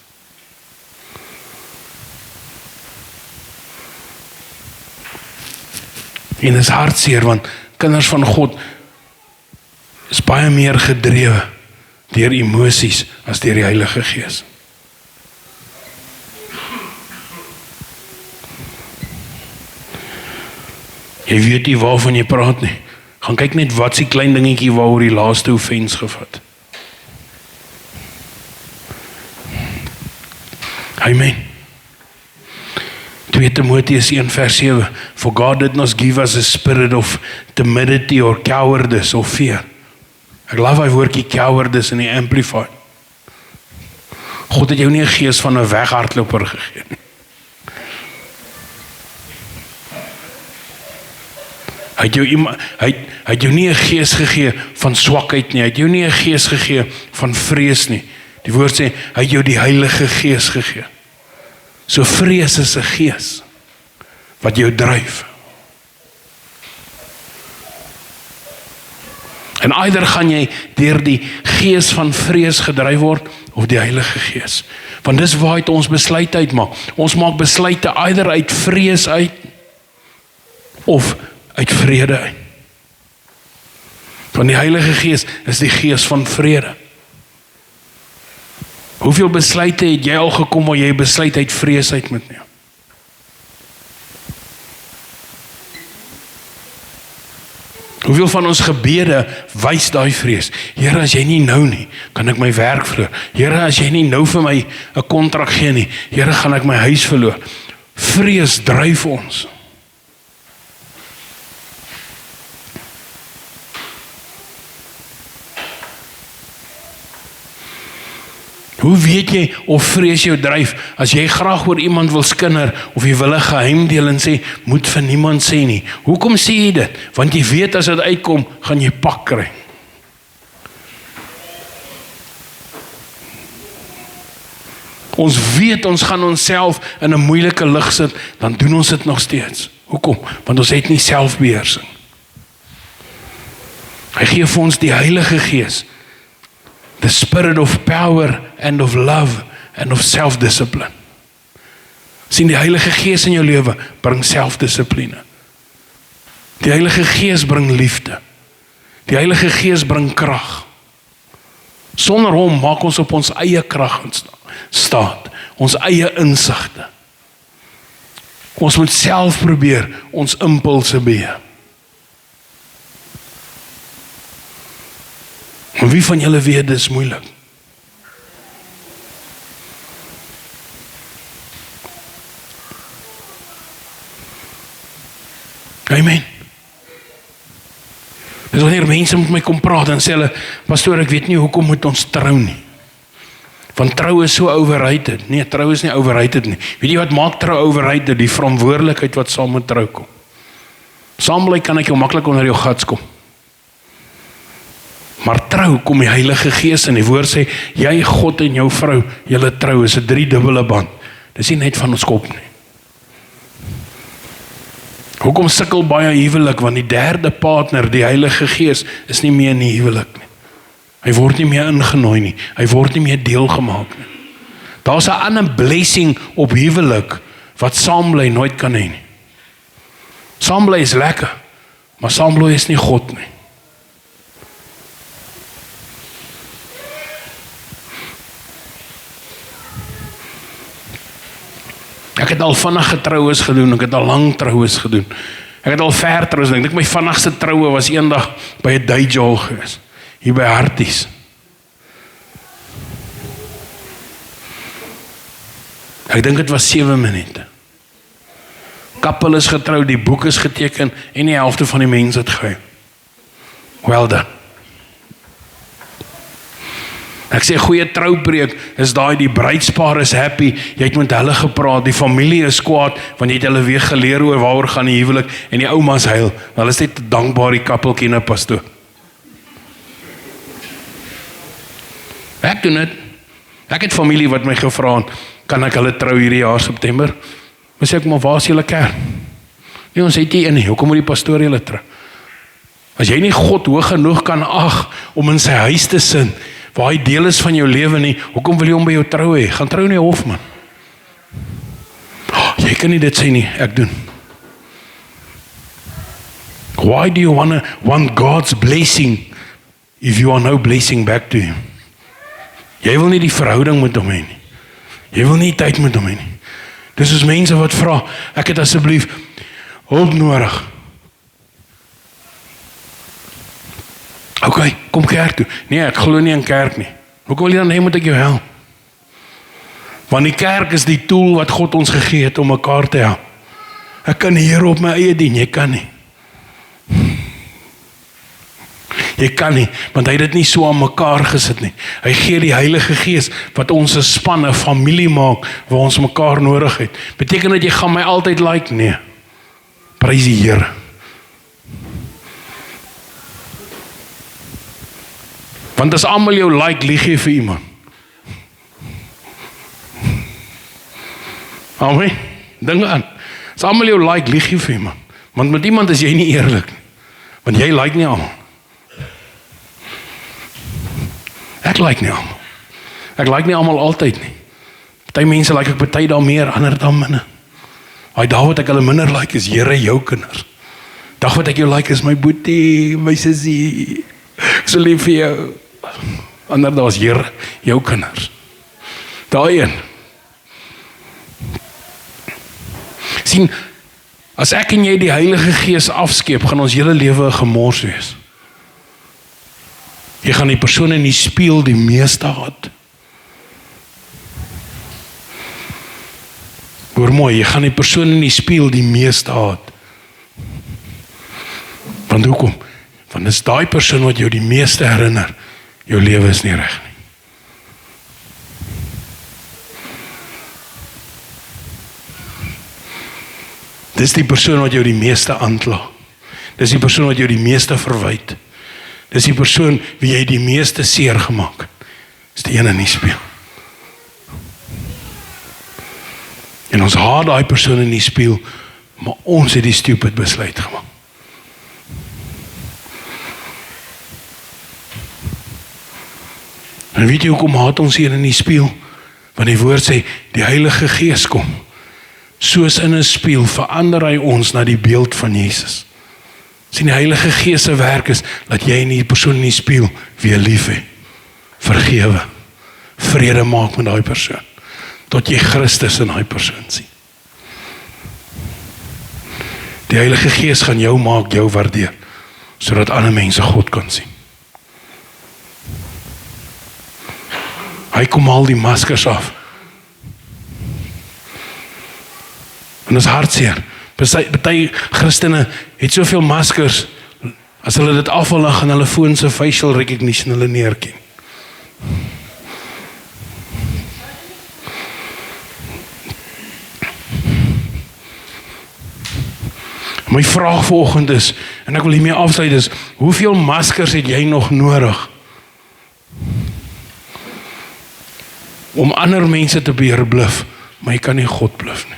S1: En is hartseer, want kinders van God is baie meer gedrewe deur emosies as deur die Heilige Gees. Jy weet nie waarvan jy praat nie. Gaan kyk net wat die klein dingetjie waaroor die laaste offense gevat. Amen. 2 Timotheus 1:7 For God did not give us a spirit of timidity or cowardice or fear. Ek love hy woordjie cowardice in die Amplified. God het jou nie 'n gees van 'n weghardloper gegee nie. Hy het jou nie 'n gees gegee van swakheid nie. Hy het jou nie 'n gees gegee van vrees nie. Die woord sê, hy het jou die Heilige Gees gegee. So vrees is 'n gees wat jou dryf. En eider gaan jy deur die gees van vrees gedryf word of die Heilige Gees. Want dis waaruit ons besluit uitmaak. Ons maak besluite eider uit vrees uit of uit vrede uit. Want die Heilige Gees is die gees van vrede. Hoeveel besluite het jy al gekom waar jy besluit uit vrees uit moet neem? Hoeveel van ons gebede wys daai vrees? Here, as jy nie nou nie, kan ek my werk verloor. Here, as jy nie nou vir my 'n kontrak gee nie, Here, gaan ek my huis verloor. Vrees dryf ons. Hoe weet jy of vrees jou dryf, as jy graag oor iemand wil skinder, of jy wil 'n geheim deel en sê, moet vir niemand sê nie. Hoekom sê jy dit? Want jy weet as dit uitkom, gaan jy pak kry. Ons weet ons gaan onsself in 'n moeilike lig sit, dan doen ons dit nog steeds. Hoekom? Want ons het nie selfbeheersing. Hy gee vir ons die Heilige Gees. The spirit of power and of love and of self-discipline. Sien, die Heilige Gees in jou lewe bring selfdissipline. Die Heilige Gees bring liefde. Die Heilige Gees bring krag. Sonder hom maak ons op ons eie krag staat, ons eie insigte. Ons moet self probeer ons impulse beheer. En wie van julle weet dis moeilik? Amen. Dis wanneer mense met my kom praat en sê hulle, pastoor, ek weet nie hoekom moet ons trou nie. Want trou is so overrated. Nee, trou is nie overrated nie. Weet jy wat maak trou overrated? Die verantwoordelikheid wat saam met trou kom. Saambly kan ek jou maklik onder jou gats kom. Maar trou kom die Heilige Gees in. Die woord sê, jy, God en jou vrou, julle trou is 'n 3-dubbele band. Dis nie net van ons kop nie. Hoekom sukkel baie huwelik? Want die derde partner, die Heilige Gees, is nie meer in die huwelik nie. Hy word nie meer ingenooi nie. Hy word nie meer deel gemaak nie. Daar's 'n ander blessing op huwelik wat saambly nooit kan hê nie. Saambly is lekker, maar saambly is nie God nie. Ek het al vinnige troues gedoen, ek het al lang troues gedoen. Ek het al ver troues gedoen. Ek dink my vinnigste troue was eendag by 'n Dayjol gewees, hier by Harties. Ek dink dit was 7 minute. Kappel is getrou, die boek is geteken en die helfte van die mense het gehuil. Well done. Ek sê goeie troupreek is daai, die bruidspaar is happy, jy het met hulle gepraat, die familie is kwaad, want jy het hulle weer geleer oor waaroor gaan die huwelik, en die oumas huil, hulle is net dankbaar die kappeltjie en 'n pastoor. Ek doen dit. Ek het familie wat my gevra het, kan ek hulle trou hierdie jaar September? Maar sê ek, maar waar is julle kerk? Nee, ons het nie een nie, hoekom moet die pastoor julle trou? As jy nie God hoog genoeg kan ag om in sy huis te sin, waar hy deel is van jou lewe nie, hoekom wil jy hom by jou trou hê? Gaan trou in die hof, man. Jy kan nie dit sê nie, ek doen. Why do you want God's blessing if you are no blessing back to him? Jy wil nie die verhouding met hom hê nie. Jy wil nie tyd met hom hê nie. Dis is mense wat vra, ek het asseblief hulp nodig. Okay, kom kerk toe. Nee, ek glo nie in kerk nie. Hoekom wil jy dan hê moet ek jou help? Want die kerk is die tool wat God ons gegee het om mekaar te help. Ek kan hier op my eie dien, jy kan nie. Jy kan nie, want hy het dit nie so aan mekaar gesit nie. Hy gee die Heilige Gees wat ons 'n span, 'n familie maak, waar ons mekaar nodig het. Beteken dat jy gaan my altyd like? Nee. Prys die Here. Want as almal jou like, lieg jy vir iemand. Amen. Dink aan. As almal jou like, lieg jy vir iemand. Want met iemand is jy nie eerlik nie. Want jy like nie almal. Ek like nie almal. Ek like nie almal altyd nie. Party mense like ek party daar meer, ander dan minder. Daai dag wat ek hulle minder like is, Here, jou kinders. Dag wat ek jou like is my boetie, my sussie. Ek so lief vir jou. Ander dag is Here, jou kinders. Daai een. Sien, as ek en jy die Heilige Gees afskeep, gaan ons hele lewe 'n gemors wees. Jy gaan die persoon in die spieël die meeste haat. Hoor mooi, jy gaan die persoon in die spieël die meeste haat. Want hoekom? Want dis daai persoon wat jou die meeste herinner, jou lewe is nie reg nie. Dis die persoon wat jou die meeste aankla. Dis die persoon wat jou die meeste verwyd. Dis die persoon wie jy die meeste seer gemaak het. Dis die een in die spieël. En ons haat daai persoon in die spieël, maar ons het die stupid besluit gemaak. En weet jy hoekom haat ons hier in die spieël? Want die woord sê, die Heilige Gees kom. Soos in 'n spieël verander hy ons na die beeld van Jesus. Sien, die Heilige Gees se werk is, dat jy in die persoon in die spieël weer lief hê, vergewe, vrede maak met daai persoon, tot jy Christus in daai persoon sien. Die Heilige Gees gaan jou maak, jou waardeer, sodat ander mense God kan sien. Hy kom al die maskers af. En dit is hartseer. Party Christene het soveel maskers, as hulle dit afhaal, dan gaan hulle foon se facial recognition hulle neerken. My vraag vanoggend is, en ek wil hiermee afsluit is, hoeveel maskers het jy nog nodig om ander mense te beheer bluf, maar jy kan nie God bluf nie?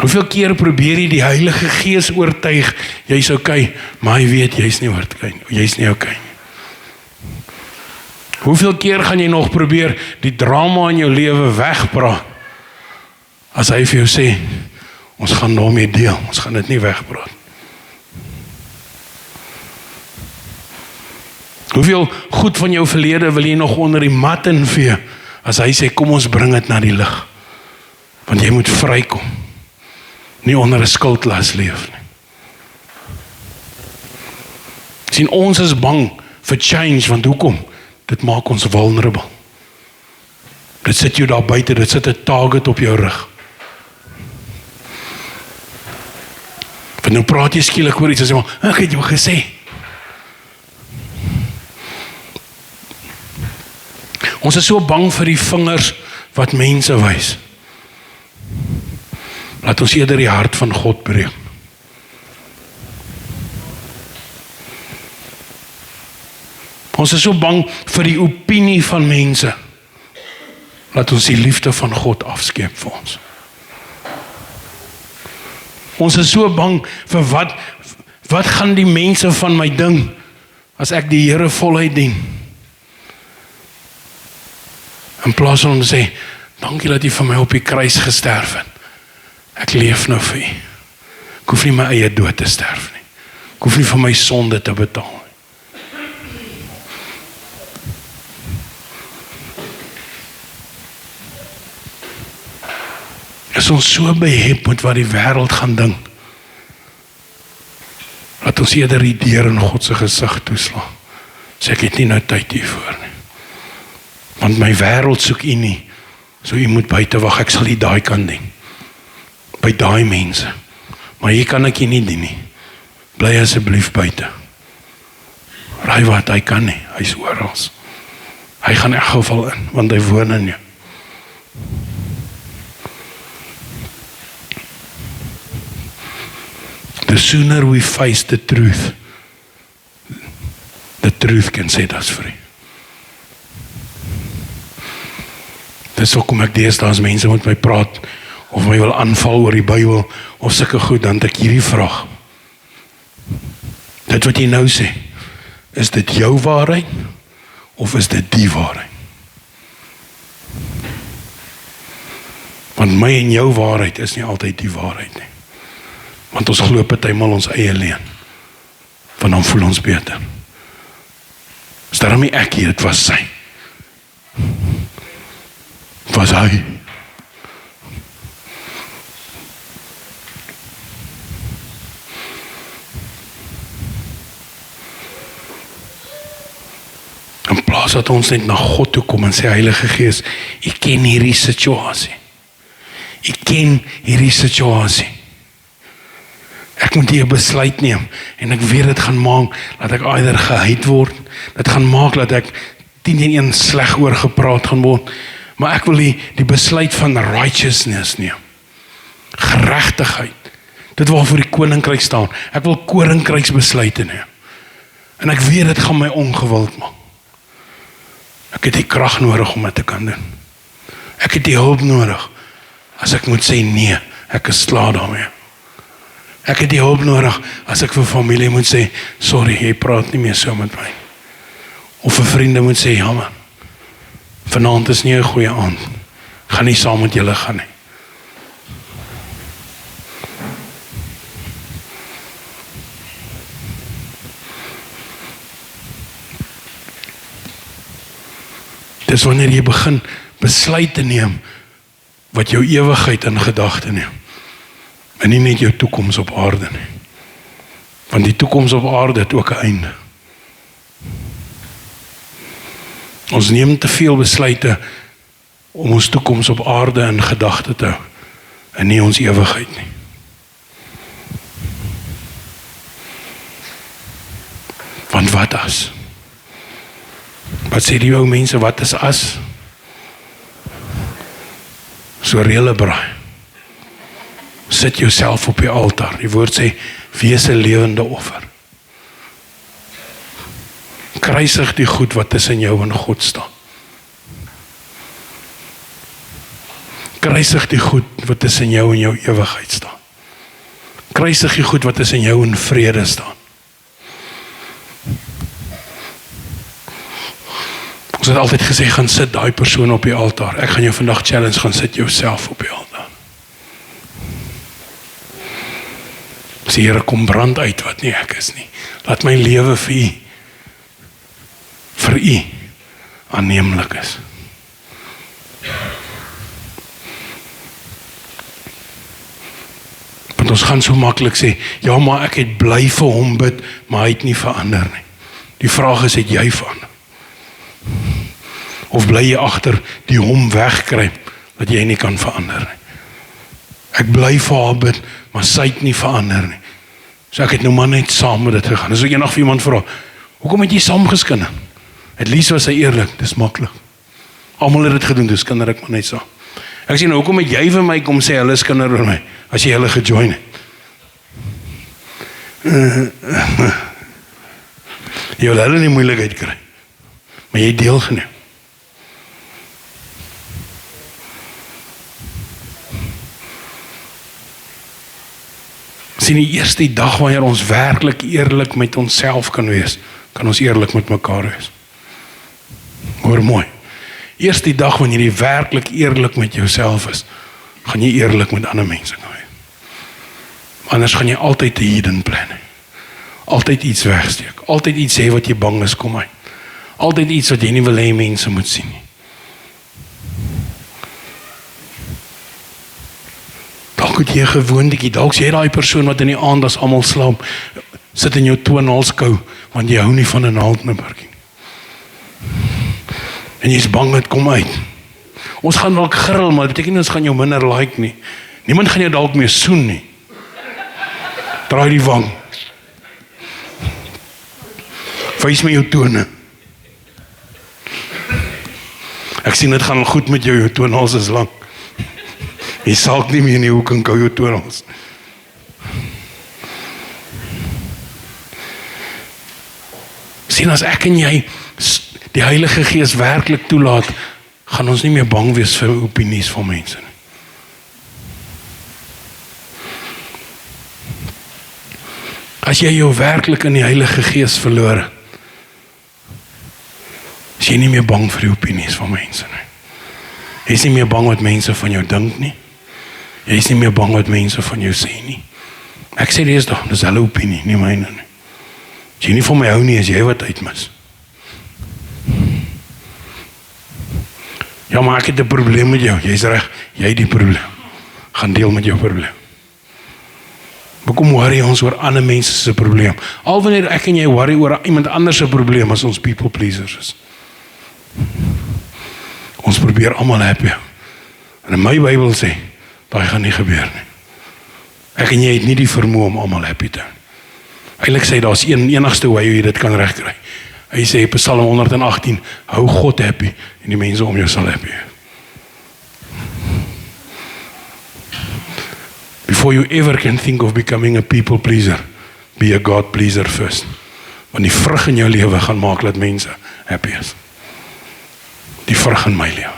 S1: Hoeveel keer probeer jy die Heilige Gees oortuig, jy's okay, maar hy weet jy's nie okay, jy's nie okay nie. Hoeveel keer gaan jy nog probeer die drama in jou lewe wegpraat, as hy vir jou sê, ons gaan daarmee deel, ons gaan dit nie wegpraat. Hoeveel goed van jou verlede wil jy nog onder die mat invee, as hy sê, kom ons bring dit na die lig. Want jy moet vrykom. Nie onder 'n skuldlas leef nie. Sien, ons is bang vir change, want hoekom? Dit maak ons vulnerable. Dit sit jou daar buite, dit sit 'n target op jou rug. Want nou praat jy skielik oor iets, en sê maar, ek het jou gesê. Ons is so bang vir die vingers wat mense wys. Laat ons eerder die hart van God breek. Ons is so bang vir die opinie van mense. Laat ons die liefde van God afskeep vir ons. Ons is so bang vir wat gaan die mense van my ding as ek die Here voluit dien. In plaas van om te sê, dankie dat jy vir my op die kruis gesterf het. Ek leef nou vir u. Ek hoef nie my eie dood te sterf nie. Ek hoef nie vir my sonde te betaal nie. Is ons so behep met wat die wêreld gaan dink, dat ons eerder die deur in God se gesig toeslaan. Sê ek het nie nou tyd hiervoor nie. Want my wêreld soek u nie, so u moet buite wag, ek sal u daai kan dien. By daai mense. Maar hier kan ek u nie dien nie. Bly asseblief buite. Raai wat, hy kan nie, hy is oral. Hy gaan in elk geval in, want hy woon in jou. The sooner we face the truth can set us free. Dis hoekom ek deesdae as mense met my praat, of my wil aanval oor die Bybel, of sulke goed, dan het ek hierdie vraag. Dit wat jy nou sê, is dit jou waarheid, of is dit die waarheid? Want my en jou waarheid is nie altyd die waarheid nie. Want ons glo partymal ons eie leen. Want dan voel ons beter. Is daarom nie ek hier, dit was sy. Het was hy. In plaas dat ons net na God toe kom en sê, Heilige Gees, ek ken hierdie situasie. Ek ken hierdie situasie. Ek moet hier 'n besluit neem, en ek weet dit gaan maak, dat ek either geheid word, dit gaan maak, dat ek 10-1 sleg oor gepraat gaan word, maar ek wil die besluit van righteousness neem, geregtigheid, dit waarvoor die koninkryk staan, ek wil koninkryksbesluite neem, en ek weet dit gaan my ongewild maak, ek het die krag nodig om dit te kan doen, ek het die hulp nodig, as ek moet sê nee, ek is klaar daarmee. Ek het die hulp nodig, as ek vir familie moet sê, sorry, jy praat nie meer so met my. Of vir vriende moet sê, ja man, vanaand is nie 'n goeie aand, gaan nie saam met julle gaan nie. Dis wanneer jy begin besluit te neem, wat jou ewigheid in gedagte neem. En nie net jou toekoms op aarde nie. Want die toekoms op aarde het ook 'n einde. Ons neem te veel besluite om ons toekoms op aarde in gedagte te hou, en nie ons ewigheid nie. Want wat as? Wat sê die ou mense, wat is as? So reële braai. Sit jouself op die altaar. Die woord sê, wees 'n lewende offer. Kruisig die goed wat tussen jou en God staan. Kruisig die goed wat tussen jou en jou ewigheid staan. Kruisig die goed wat tussen jou en vrede staan. Ons het altyd gesê, gaan sit daai persoon op die altaar. Ek gaan jou vandag challenge, gaan sit jouself op die altaar. Die Here, kom brand uit wat nie ek is nie. Laat my lewe vir u aanneemlik is. Want ons gaan so maklik sê, ja, maar ek het bly vir hom bid, maar hy het nie verander nie. Die vraag is, het jy verander? Of bly jy agter die hom wegkruip, dat jy nie kan verander nie? Ek bly vir haar bid, maar sy het nie verander nie. So ek het nou maar net saam met dit gegaan. As ek eendag vir iemand vra, hoekom het jy saam geskinne? Het liefst was hy eerlik, dis maklik. Almal het dit gedoen, dus kinder ek maar net saam. Ek sê nou, hoekom het jy vir my kom sê, hulle is kinder oor my, as jy hulle gejoin het? Jy wil hulle nie moeilikheid kry, maar jy deelgeneem. Sien, die eerste dag wanneer ons werklik eerlik met onsself kan wees, kan ons eerlik met mekaar wees. Hoor mooi. Eerste dag wanneer jy werklik eerlik met jouself is, gaan jy eerlik met ander mense kan wees. Anders gaan jy altyd 'n hidden plan hê. Altyd iets wegsteek. Altyd iets sê wat jy bang is kom uit. Altyd iets wat jy nie wil hê mense moet sien nie. Dalk het jy 'n gewoontetjie, dalk jy daai persoon wat in die aand as almal slaap, sit in jou toonaalskou, want jy hou nie van 'n naaldnippertjie. En jy's bang dit kom uit. Ons gaan dalk gril, maar dit beteken nie ons gaan jou minder like nie. Niemand gaan jou dalk meer soen nie. Draai die wang. Wys my jou tone. Ek sien dit gaan goed met jou toonals is lang. Jy salk nie meer nie, hoe kan jou toonals? Sien, as ek en jy die Heilige Gees werklik toelaat, gaan ons nie meer bang wees vir opinies van mense nie. As jy jou werklik in die Heilige Gees verloor, is jy nie meer bang vir die opinies van mense nie. Jy is nie meer bang wat mense van jou dink nie. Jy is nie meer bang wat mense van jou sê nie. Ek sê dis hulle opinie, nie myne nie. As jy nie van my hou nie, is jy wat uitmis. Ja, maar ek het 'n probleem met jou. Jy's reg, jy het die probleem. Gaan deel met jou probleem. Hoekom worry ons oor ander mense se probleem? Al wanneer ek en jy worry oor iemand anders se probleem, as ons people pleasers is. Ons probeer almal happy. En in my Bybel sê, daai gaan nie gebeur nie. Ek en jy het nie die vermoë om almal happy te hou. Eintlik sê daar's enigste hoe jy dit kan regkry. Hy sê Psalm 118, hou God happy en die mense om jou sal happy. Before you ever can think of becoming a people pleaser, be a God pleaser first. Want die vrug in jou lewe gaan maak dat mense happy is. Die vrug in my lewe.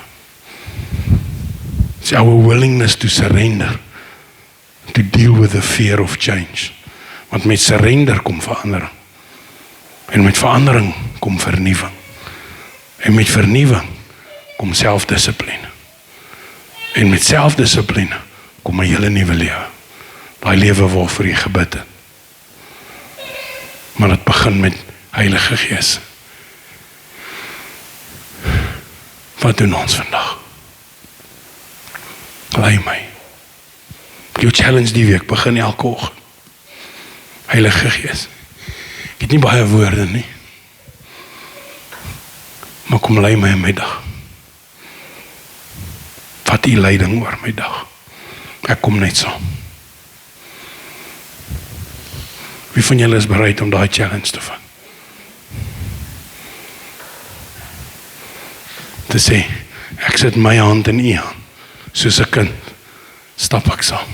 S1: It's our willingness to surrender, to deal with the fear of change. Want met surrender kom verandering. En met verandering kom vernuwing. En met vernuwing kom selfdissipline. En met selfdissipline kom 'n hele nuwe lewe. Daai lewe waarvoor jy gebid het. Maar dit begin met Heilige Gees. Wat doen ons vandag? Lei my. Jou challenge die week begin elke oggend. Heilige Gees. Ek het nie baie woorde nie. Maar kom lei my in my dag. Vat die leiding oor my dag. Ek kom net saam. Wie van julle is bereid om daai challenge te vat? Te sê, ek sit my hand in u hand. Soos 'n kind, stap ek saam.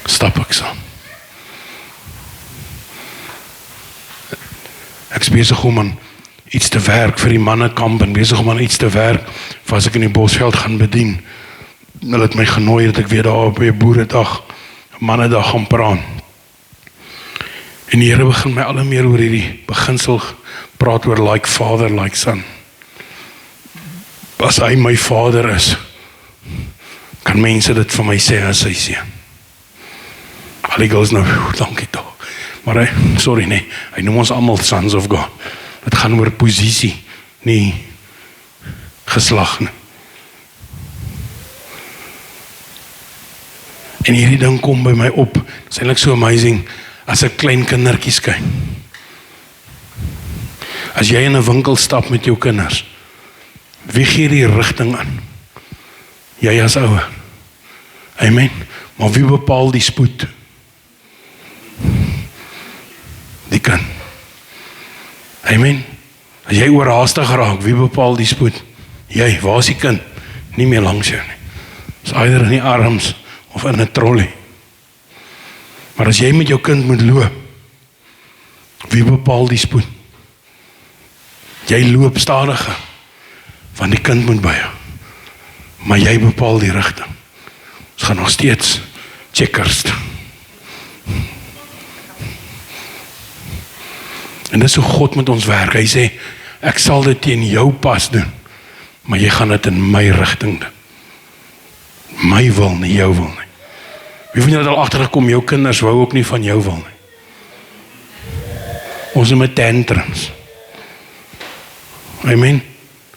S1: Stap ek saam. Ek is besig om aan iets te werk vir die mannekamp en besig om aan iets te werk vir as ek in die Bosveld gaan bedien. Hulle het my genooi dat ek weer daar op 'n boeredag, mannedag gaan praat. En die Here begin my al meer oor hierdie beginsel praat oor like father, like son. As hy my vader is, kan mense dit vir my sê as sy seun. Alle girls nou, dankie toch. Maar hy, sorry nee, hy noem ons almal sons of God. Het gaan oor posisie, nie geslag nie. En hierdie ding kom by my op. Dit is eintlik so amazing as ek klein kindertjies kyk. As jy in 'n winkel stap met jou kinders, wie gee die rigting aan? Jy as ouer. Amen. Maar wie bepaal die spoed? Die kind. Amen. As jy oorhaastig raak, wie bepaal die spoed? Jy, waar is die kind? Nie meer langs jou nie. Is either in die arms of in 'n trolley. Maar as jy met jou kind moet loop, wie bepaal die spoed? Jy loop stadiger, want die kind moet by jou. Maar jy bepaal die rigting. Ons gaan nog steeds checkers doen. En dis hoe God met ons werk. Hy sê, ek sal dit teen jou pas doen, maar jy gaan dit in my rigting doen. My wil, nie jou wil nie. Wie van julle het al agtergekom, jou kinders wou ook nie van jou wil nie. Ons is met tantrums. Amen.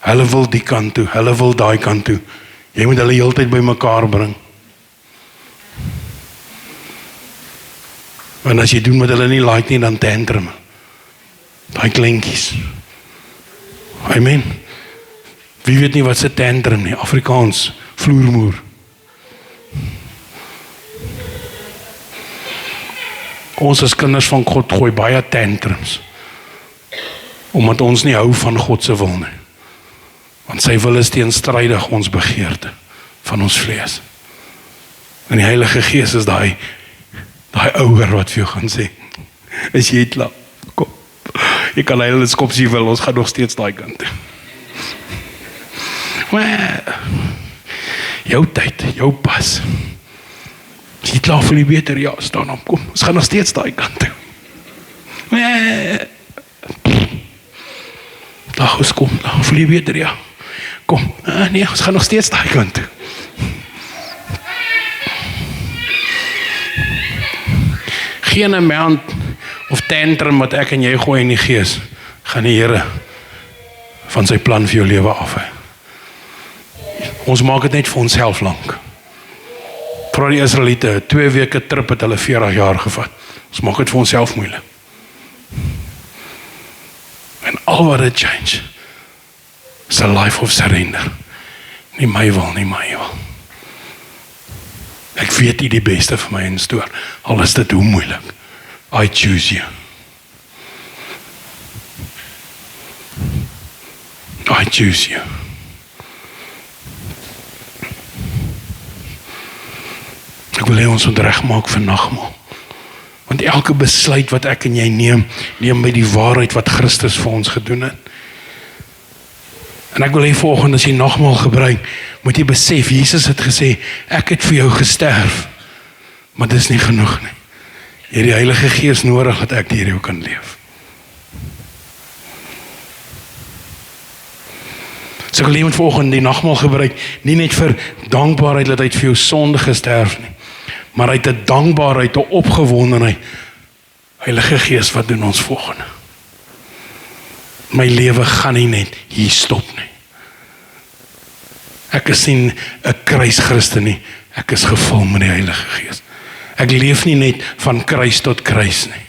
S1: Hulle wil die kant toe, hulle wil daai kant toe. Jy moet hulle heeltyd by mekaar bring. En as jy doen wat hulle nie like nie, dan tantrum. Daai kleintjies. Amen. Wie weet nie wat se tantrum nie, Afrikaans, vloermoer. Ons as kinders van God gooi baie tantrums, omdat ons nie hou van God se wil nie. Want sy wil is teenstrydig ons begeerte van ons vlees. En die Heilige Gees is daai ouer wat vir jou gaan sê, is jy klaar? Kom, jy kan hulle skop as jy wil, ons gaan nog steeds daai kant toe. Jou tyd, jou pas. As jy klaar voel jy beter, ja, staan op, kom, ons gaan nog steeds daai kant toe. Dag, ons kom, voel jy beter, ja. Kom, nee, ons gaan nog steeds daai kant toe. Geen amount of tantrum wat ek en jy gooi in die gees, gaan die Here van sy plan vir jou lewe af. Ons maak dit net vir onsself lank. Vra die Israeliete, 2 weke trip het hulle 40 jaar gevat. Ons maak dit vir onsself moeilik. En al wat dit change, is a life of surrender. Nie my wil, nie my wil. Ek weet jy die beste vir my instoor, al is dit hoe moeilik. I choose you. I choose you. Ek wil hê ons moet regmaak vir nagmaal. Want elke besluit wat ek en jy neem by die waarheid wat Christus vir ons gedoen het. En ek wil hê volgende as jy nagmaal gebruik, moet jy besef, Jesus het gesê, ek het vir jou gesterf, maar dis nie genoeg nie. Jy het die Heilige Gees nodig dat ek deur jou kan leef. So ek wil hê moet volgende die nagmaal gebruik, nie net vir dankbaarheid dat hy vir jou sonde gesterf nie, maar uit 'n dankbaarheid, 'n opgewondenheid. Heilige Gees, wat doen ons volgende? My lewe gaan nie net hier stop nie. Ek is nie 'n kruischristen nie, ek is gevul met die Heilige Gees. Ek leef nie net van kruis tot kruis nie.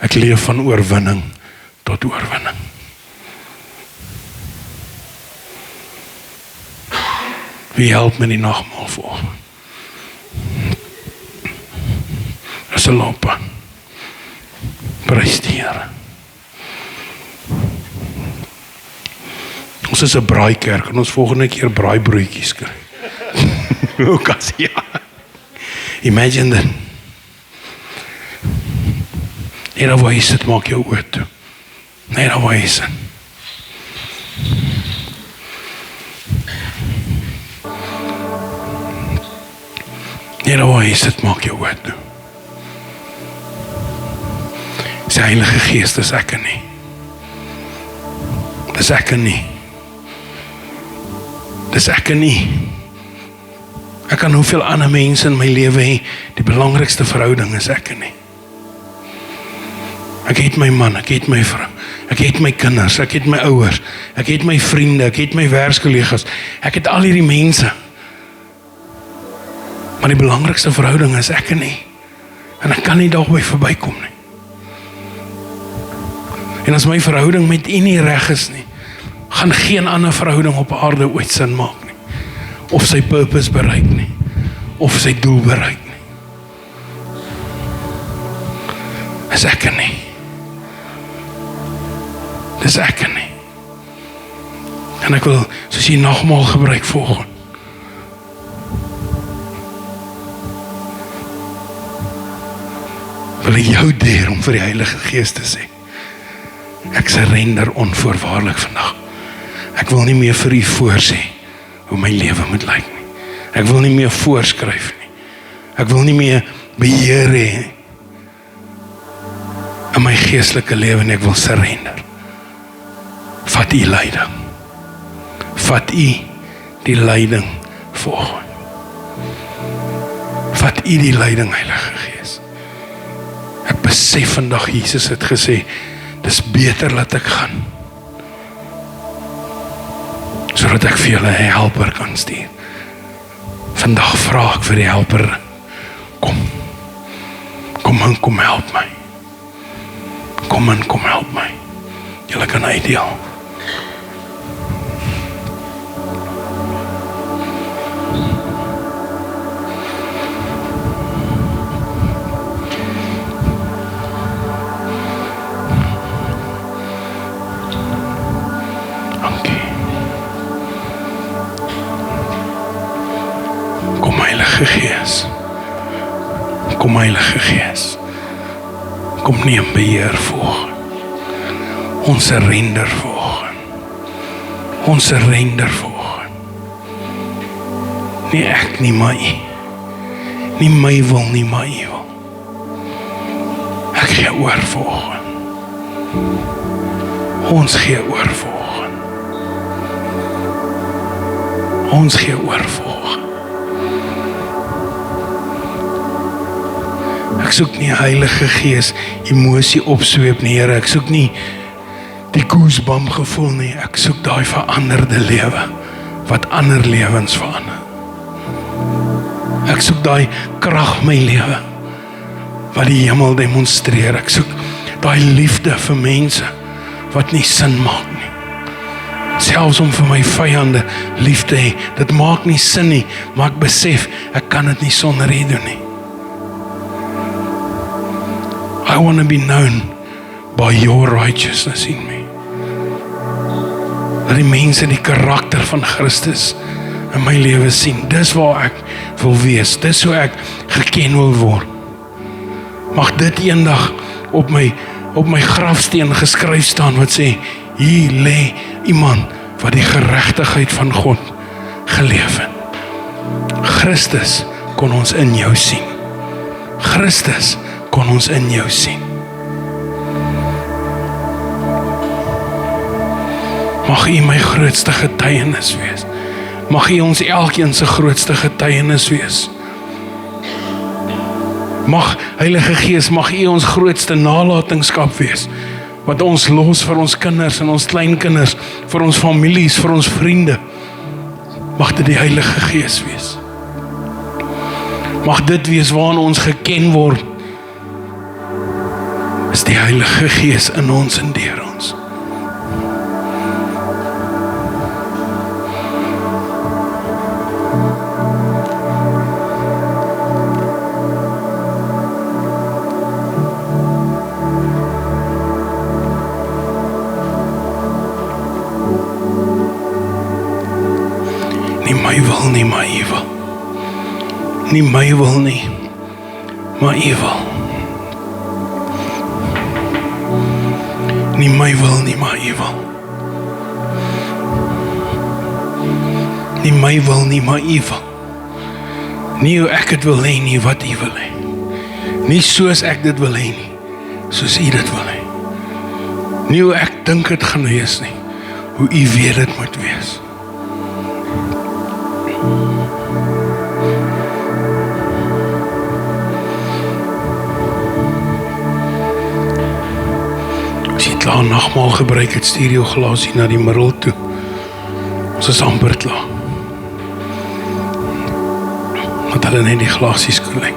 S1: Ek leef van oorwinning tot oorwinning. Wie help my die nagmaal volgende? Dis 'n loopbaan. Prys die Here. Ons is 'n braaikerk en ons volgende keer braaibroodjies kry. Lukas, ja. Imagine that. Net waar jy sit, maak jou oor toe. Net waar jy sit. Net waar jy sit, maak jou oor toe. Sy Heilige Gees, dis ek nie. Dis ek nie. Dis ek nie. Ek kan hoeveel ander mense in my lewe hê, die belangrikste verhouding is ek nie. Ek het my man, ek het my vrou, ek het my kinders, ek het my ouers, ek het my vriende, ek het my werkskollegas, ek het al hierdie mense. Maar Maar die belangrikste verhouding is ek en nie. En ek kan nie daarby verbykom nie. En as my verhouding met U nie reg is nie, gaan geen ander verhouding op aarde ooit sin maak nie. Of sy purpose bereik nie. Of sy doel bereik nie. Dis ek en nie. Dis ek en nie. En ek wil, soos jy nagmaal gebruik volgende. Wil ek jou deur om vir die Heilige Gees te sê. Ek surrender onvoorwaardelik vandag. Ek wil nie meer vir U voorsê hoe my lewe moet lyk nie. Ek wil nie meer voorskryf nie. Ek wil nie meer beheer hê in my geestelike lewe nie. Ek wil surrender. Vat U leiding. Vat U die leiding volgende. Vat U die leiding, Heilige Gees. Ek besef vandag, Jesus het gesê, dis beter dat ek gaan, sodat ek vir julle 'n helper kan stuur. Vandag vra ek vir die helper, kom in, kom help my. Kom in, kom help my. Julle kan uitdeel. Gees. Kom Heilige Gees. Kom neem beheer volgende. Ons surrender volgende. Ons surrender volgende. Nie ek nie, maar U. Nie my wil nie, maar U wil. Ek gee oor volgende. Ons gee oor volgende. Ons gee oor volgende. Ek soek nie Heilige Gees emosie opsweep nie, Here. Ek soek nie die goosebump gevoel nie. Ek soek daai veranderde lewe wat ander lewens verander. Ek soek daai krag my lewe wat die hemel demonstreer. Ek soek daai liefde vir mense wat nie sin maak nie. Selfs om vir my vyande lief te hê, dit maak nie sin nie, maar ek besef ek kan dit nie sonder U doen nie. I want to be known by your righteousness in me. Dat die mense die karakter van Christus in my lewe sien. Dis waar ek wil wees. Dis hoe ek geken wil word. Mag dit eendag op my grafsteen geskryf staan wat sê, hier lê iemand wat die geregtigheid van God geleef het. Christus kon ons in jou sien. Christus kon ons in jou sien. Mag U my grootste getuienis wees. Mag U ons elkeen se grootste getuienis wees. Mag Heilige Gees, mag U ons grootste nalatenskap wees, wat ons los vir ons kinders en ons kleinkinders, vir ons families, vir ons vriende. Mag dit die Heilige Gees wees. Mag dit wees waarin ons geken word, is die Heilige Gees in ons en deur ons. Nie my wil nie, maar U wil. Nie my wil nie, maar U wil. Nie my wil nie, maar U wil. Nie my wil nie, maar U wil. Nie hoe ek dit wil hê nie, wat U wil hê. Nie soos ek dit wil hê nie, soos U dit wil hê. Nie hoe ek dink dit gaan wees nie, hoe U weet dit moet wees. As jy klaar nagmaal gebruik het, stuur jou glasie na die middel toe. Ons is amper klaar. Want hulle net die glasies koeling.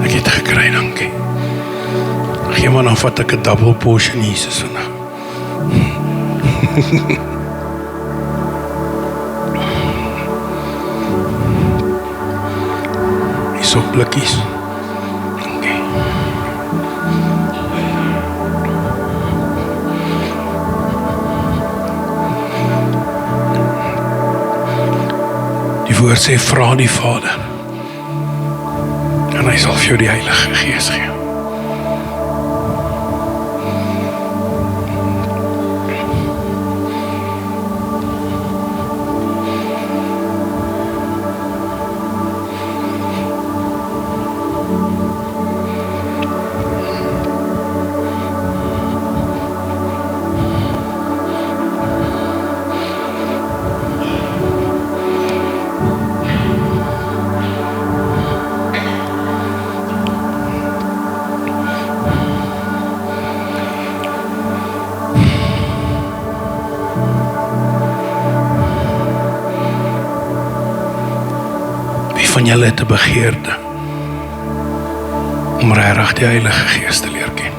S1: Ek het gekry, dankie. Gee maar, dan vat ek 'n double portion Jesus vandag. Die sopblikkies. Okay. Die woord sê, vra die Vader. En hy sal vir jou die Heilige Gees gee. Van julle het 'n begeerte om regtig die Heilige Gees te leer ken.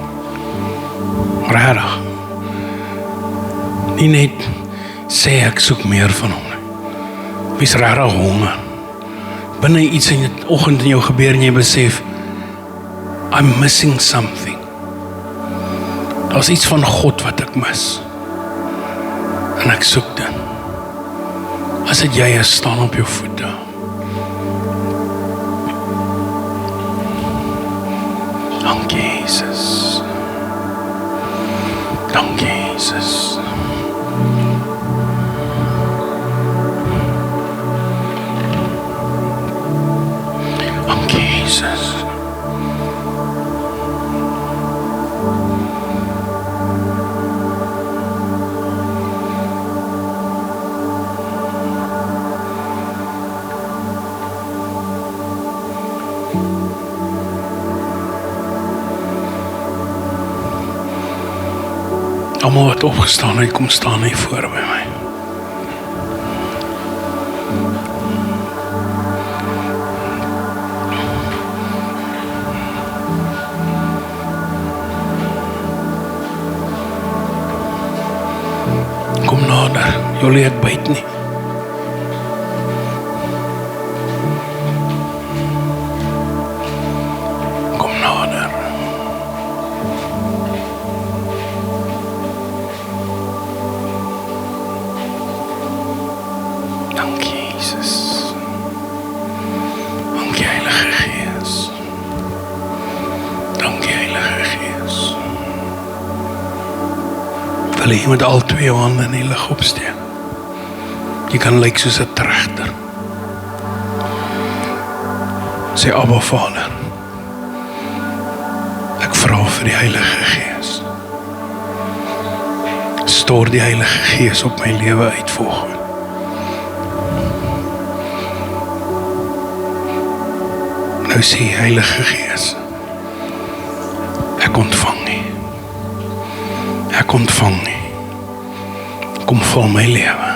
S1: Regtig. Nie net sê ek soek meer van hom nie. Wees regtig honger. Binne iets in die oggend in jou gebeur en jy besef, I'm missing something. Daar's iets van God wat ek mis. En ek soek dit. As dit jy is, staan op jou voete. Dankie Jesus. Dankie Jesus. Dankie Jesus. Almal wat opgestaan het, kom staan hier voor by my. Kom nader, jullie ek byt nie. Kom nader. Hulle jy met al twee hande in die lig opsteek. Jy kan lyk soos 'n trechter. Sê Abba Vader, ek vra vir die Heilige Gees. Stort die Heilige Gees op my lewe uit volgende. Nou sê Heilige Gees, ek ontvang nie. Ek ontvang nie. Kom vul my lewe.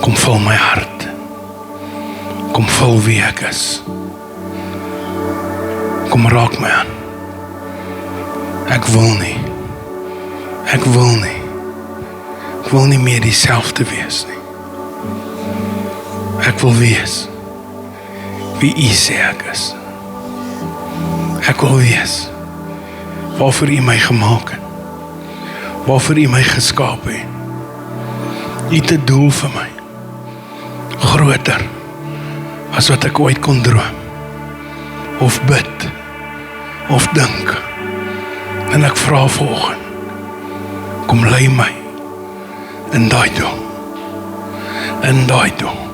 S1: Kom vul my hart. Kom vul wie ek is. Kom raak my aan. Ek wil nie. Ek wil nie. Ek wil nie meer dieselfde wees nie. Ek wil wees wie U sê ek is. Ek wil wees waarvoor U my gemaak het. Waarvoor U my geskaap het. U het 'n doel vir my. Groter as wat ek ooit kon droom. Of bid. Of dink. En ek vra volgende. Kom lei my in daai doel. In daai doel.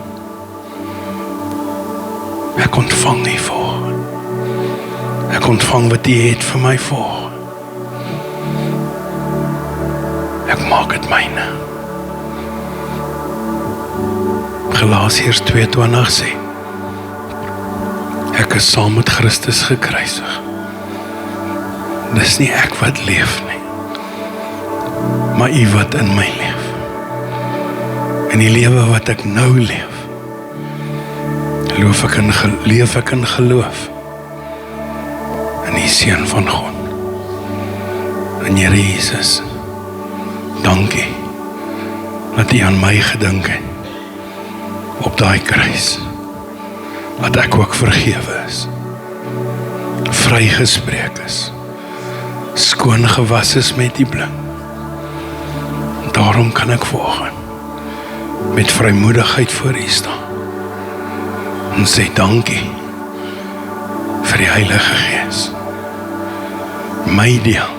S1: Ek ontvang U voor. Ek ontvang wat U het vir my voor. Ek maak dit myne. Galasiërs 2:20 sê, ek is saam met Christus gekruisig. Dis nie ek wat leef nie, maar U wat in my leef. In die lewe wat ek nou leef, leef ek in geloof in die Seun van God. En Here Jesus, dankie dat U aan my gedink het op daai kruis, dat ek ook vergewe is, vrygespreek is, skoon gewas is met die bloed. Daarom kan ek vanoggend met vrymoedigheid voor U staan en sê dankie vir die Heilige Gees, my deel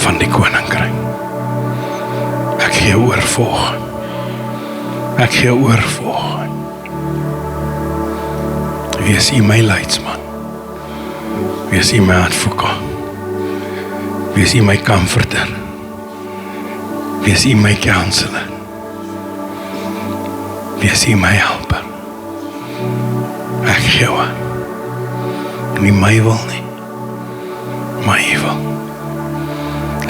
S1: van die koninkryk. Ek gee oor vanoggend. Ek gee oor vanoggend. Wees U my leidsman. Wees U my advokaat. Wees U my comforter. Wees U my counselor. Wees U my helper. Ek gee oor. Nie my wil nie, maar U wil.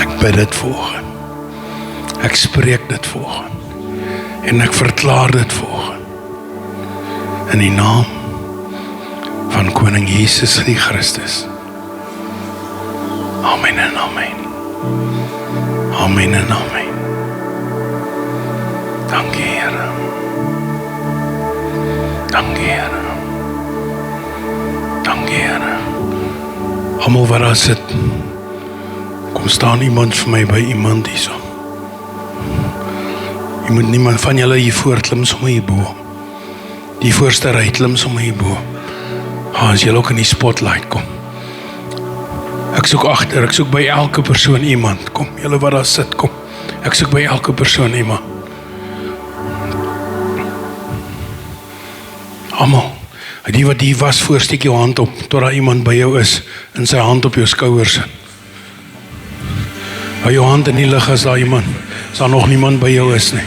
S1: Ek bid dit vanoggend. Ek spreek dit vanoggend. En ek verklaar dit vanoggend. In die naam van Koning Jesus die Christus. Amen en amen. Amen en amen. Dankie Here. Dankie Here. Dankie Here. Almal wat daar sit, kom staan iemand vir my by iemand hierso. Jy moet niemand van julle hier voorklim sommer hierbo. Die voorste ry klim sommer hierbo. As julle ook in die spotlight kom. Ek soek agter, ek soek by elke persoon iemand. Kom, julle wat daar sit, kom. Ek soek by elke persoon iemand. Almal. Die wat hier was voor, steek jou hand op, tot daar iemand by jou is, en sy hand op jou skouers sit. Hou jou hand in die lug as daar iemand, as daar nog niemand by jou is nie.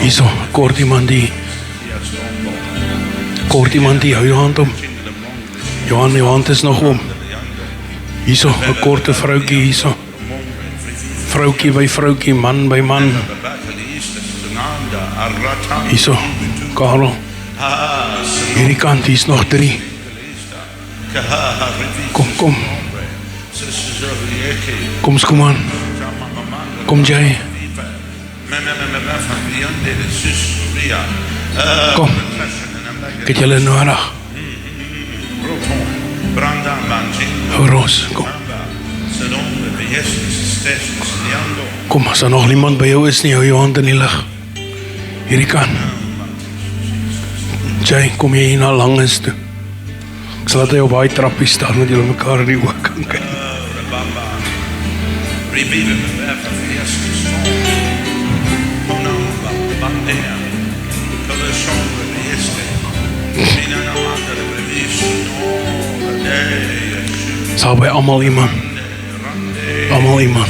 S1: Hierso, kort iemand die. Kort iemand die, hou jou hand om. Jou hand is nog om. Hierso, 'n korte vroukie hierso. Vroukie by vroukie, man by man. Hierso, Karel. Hierdie kant, hier is nog 3. Kom. Kom Skuman. Kom Jay. Kom. Ek het julle nodig. Roos, kom. Kom, as daar nog niemand by jou is nie, hou jou hand in die lug. Hierdie kan. Jay, kom jy hier na Langes toe. Ek sal laat hy op baie trappie staan, dat julle mekaar in die oog kan kyk. Sal by almal iemand. Amen.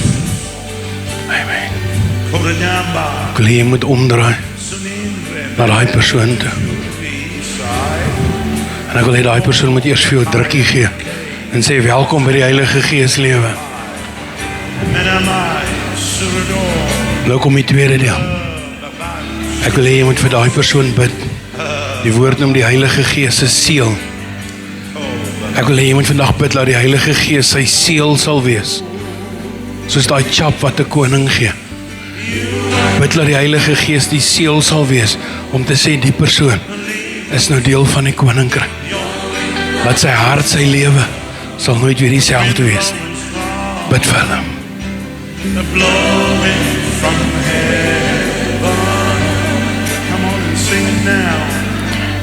S1: Ek wil jy moet omdraai na daai persoon toe. En ek wil hê daai persoon moet eers vir jou 'n drukkie gee en sê welkom by die Heilige Gees lewe. Nou kom die tweede deel. Ek wil hê jy moet vir daai persoon bid. Die woord noem die Heilige Gees se seël. Ek wil hê jy moet vandag bid dat die Heilige Gees sy seël sal wees. Soos daai chap wat 'n koning gee. Bid dat die Heilige Gees die seël sal wees om te sê die persoon is nou deel van die koninkryk. Dat sy hart, sy lewe sal nooit weer dieselfde wees nie. Bid vir hom.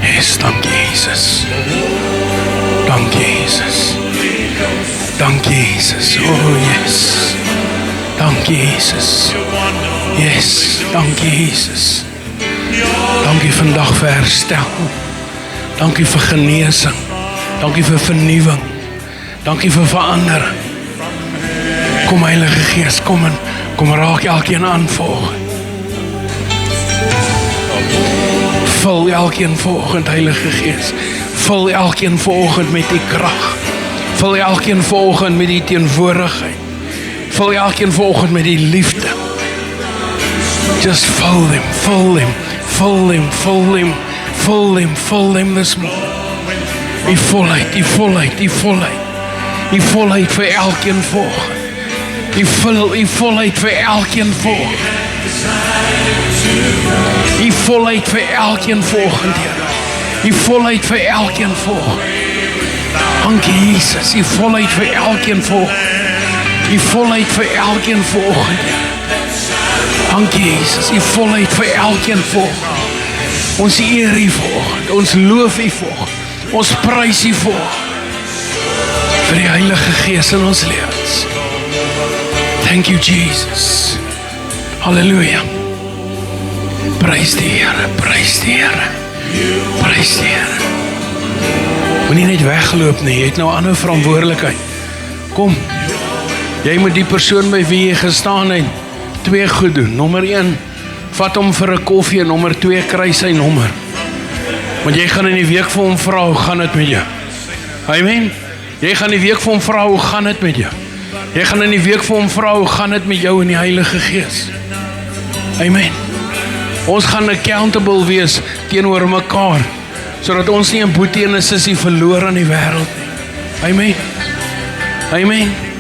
S1: Yes, dankie Jesus. Dankie Jesus. Dankie Jesus. Oh yes. Dankie Jesus. Yes, dankie Jesus. Dankie vandag vir herstel. Dankie vir genesing. Dankie vir vernuwing. Dankie vir verandering. Kom Heilige Gees, kom raak elkeen aan volgend. Vul elkeen volgend, Heilige Gees. Vul elkeen volgend met die krag. Vul elkeen volgend met die teenwoordigheid. Vul elkeen volgend met die liefde. Just fill them, fill them, fill them, fill them, fill them, fill them this morning. Die volheid, die volheid, die volheid. Die volheid vir elkeen volgende. Die volheid vir elkeen volgende. Die volheid vir elkeen volgende, Here. Die volheid vir elkeen volgende. Dankie Jesus, die volheid vir elkeen volgende. Die volheid vir elkeen volgende. Dankie Jesus, die volheid vir elkeen volgende. Ons eer U volgende, ons loof U volgende, ons prys U volgende. Vir die Heilige Gees in ons lewens. Thank you Jesus. Halleluja. Prys die Here, prys die Here. Prys die Here. Moenie net weggeloop nie, jy het nou 'n ander verantwoordelikheid. Kom, jy moet die persoon by wie jy gestaan het, 2 goed doen. Nommer 1, vat hom vir 'n koffie en nommer 2, kry sy nommer. Want jy gaan in die week vir hom vra, hoe gaan dit met jou? Amen. Jy gaan in die week vir hom vra, hoe gaan dit met jou? Jy gaan in die week vir hom vra, hoe gaan dit met jou in die Heilige Gees? Amen. Ons gaan accountable wees teenoor mekaar, sodat ons nie 'n boetie en 'n sussie verloor aan die wêreld nie. Amen. Amen.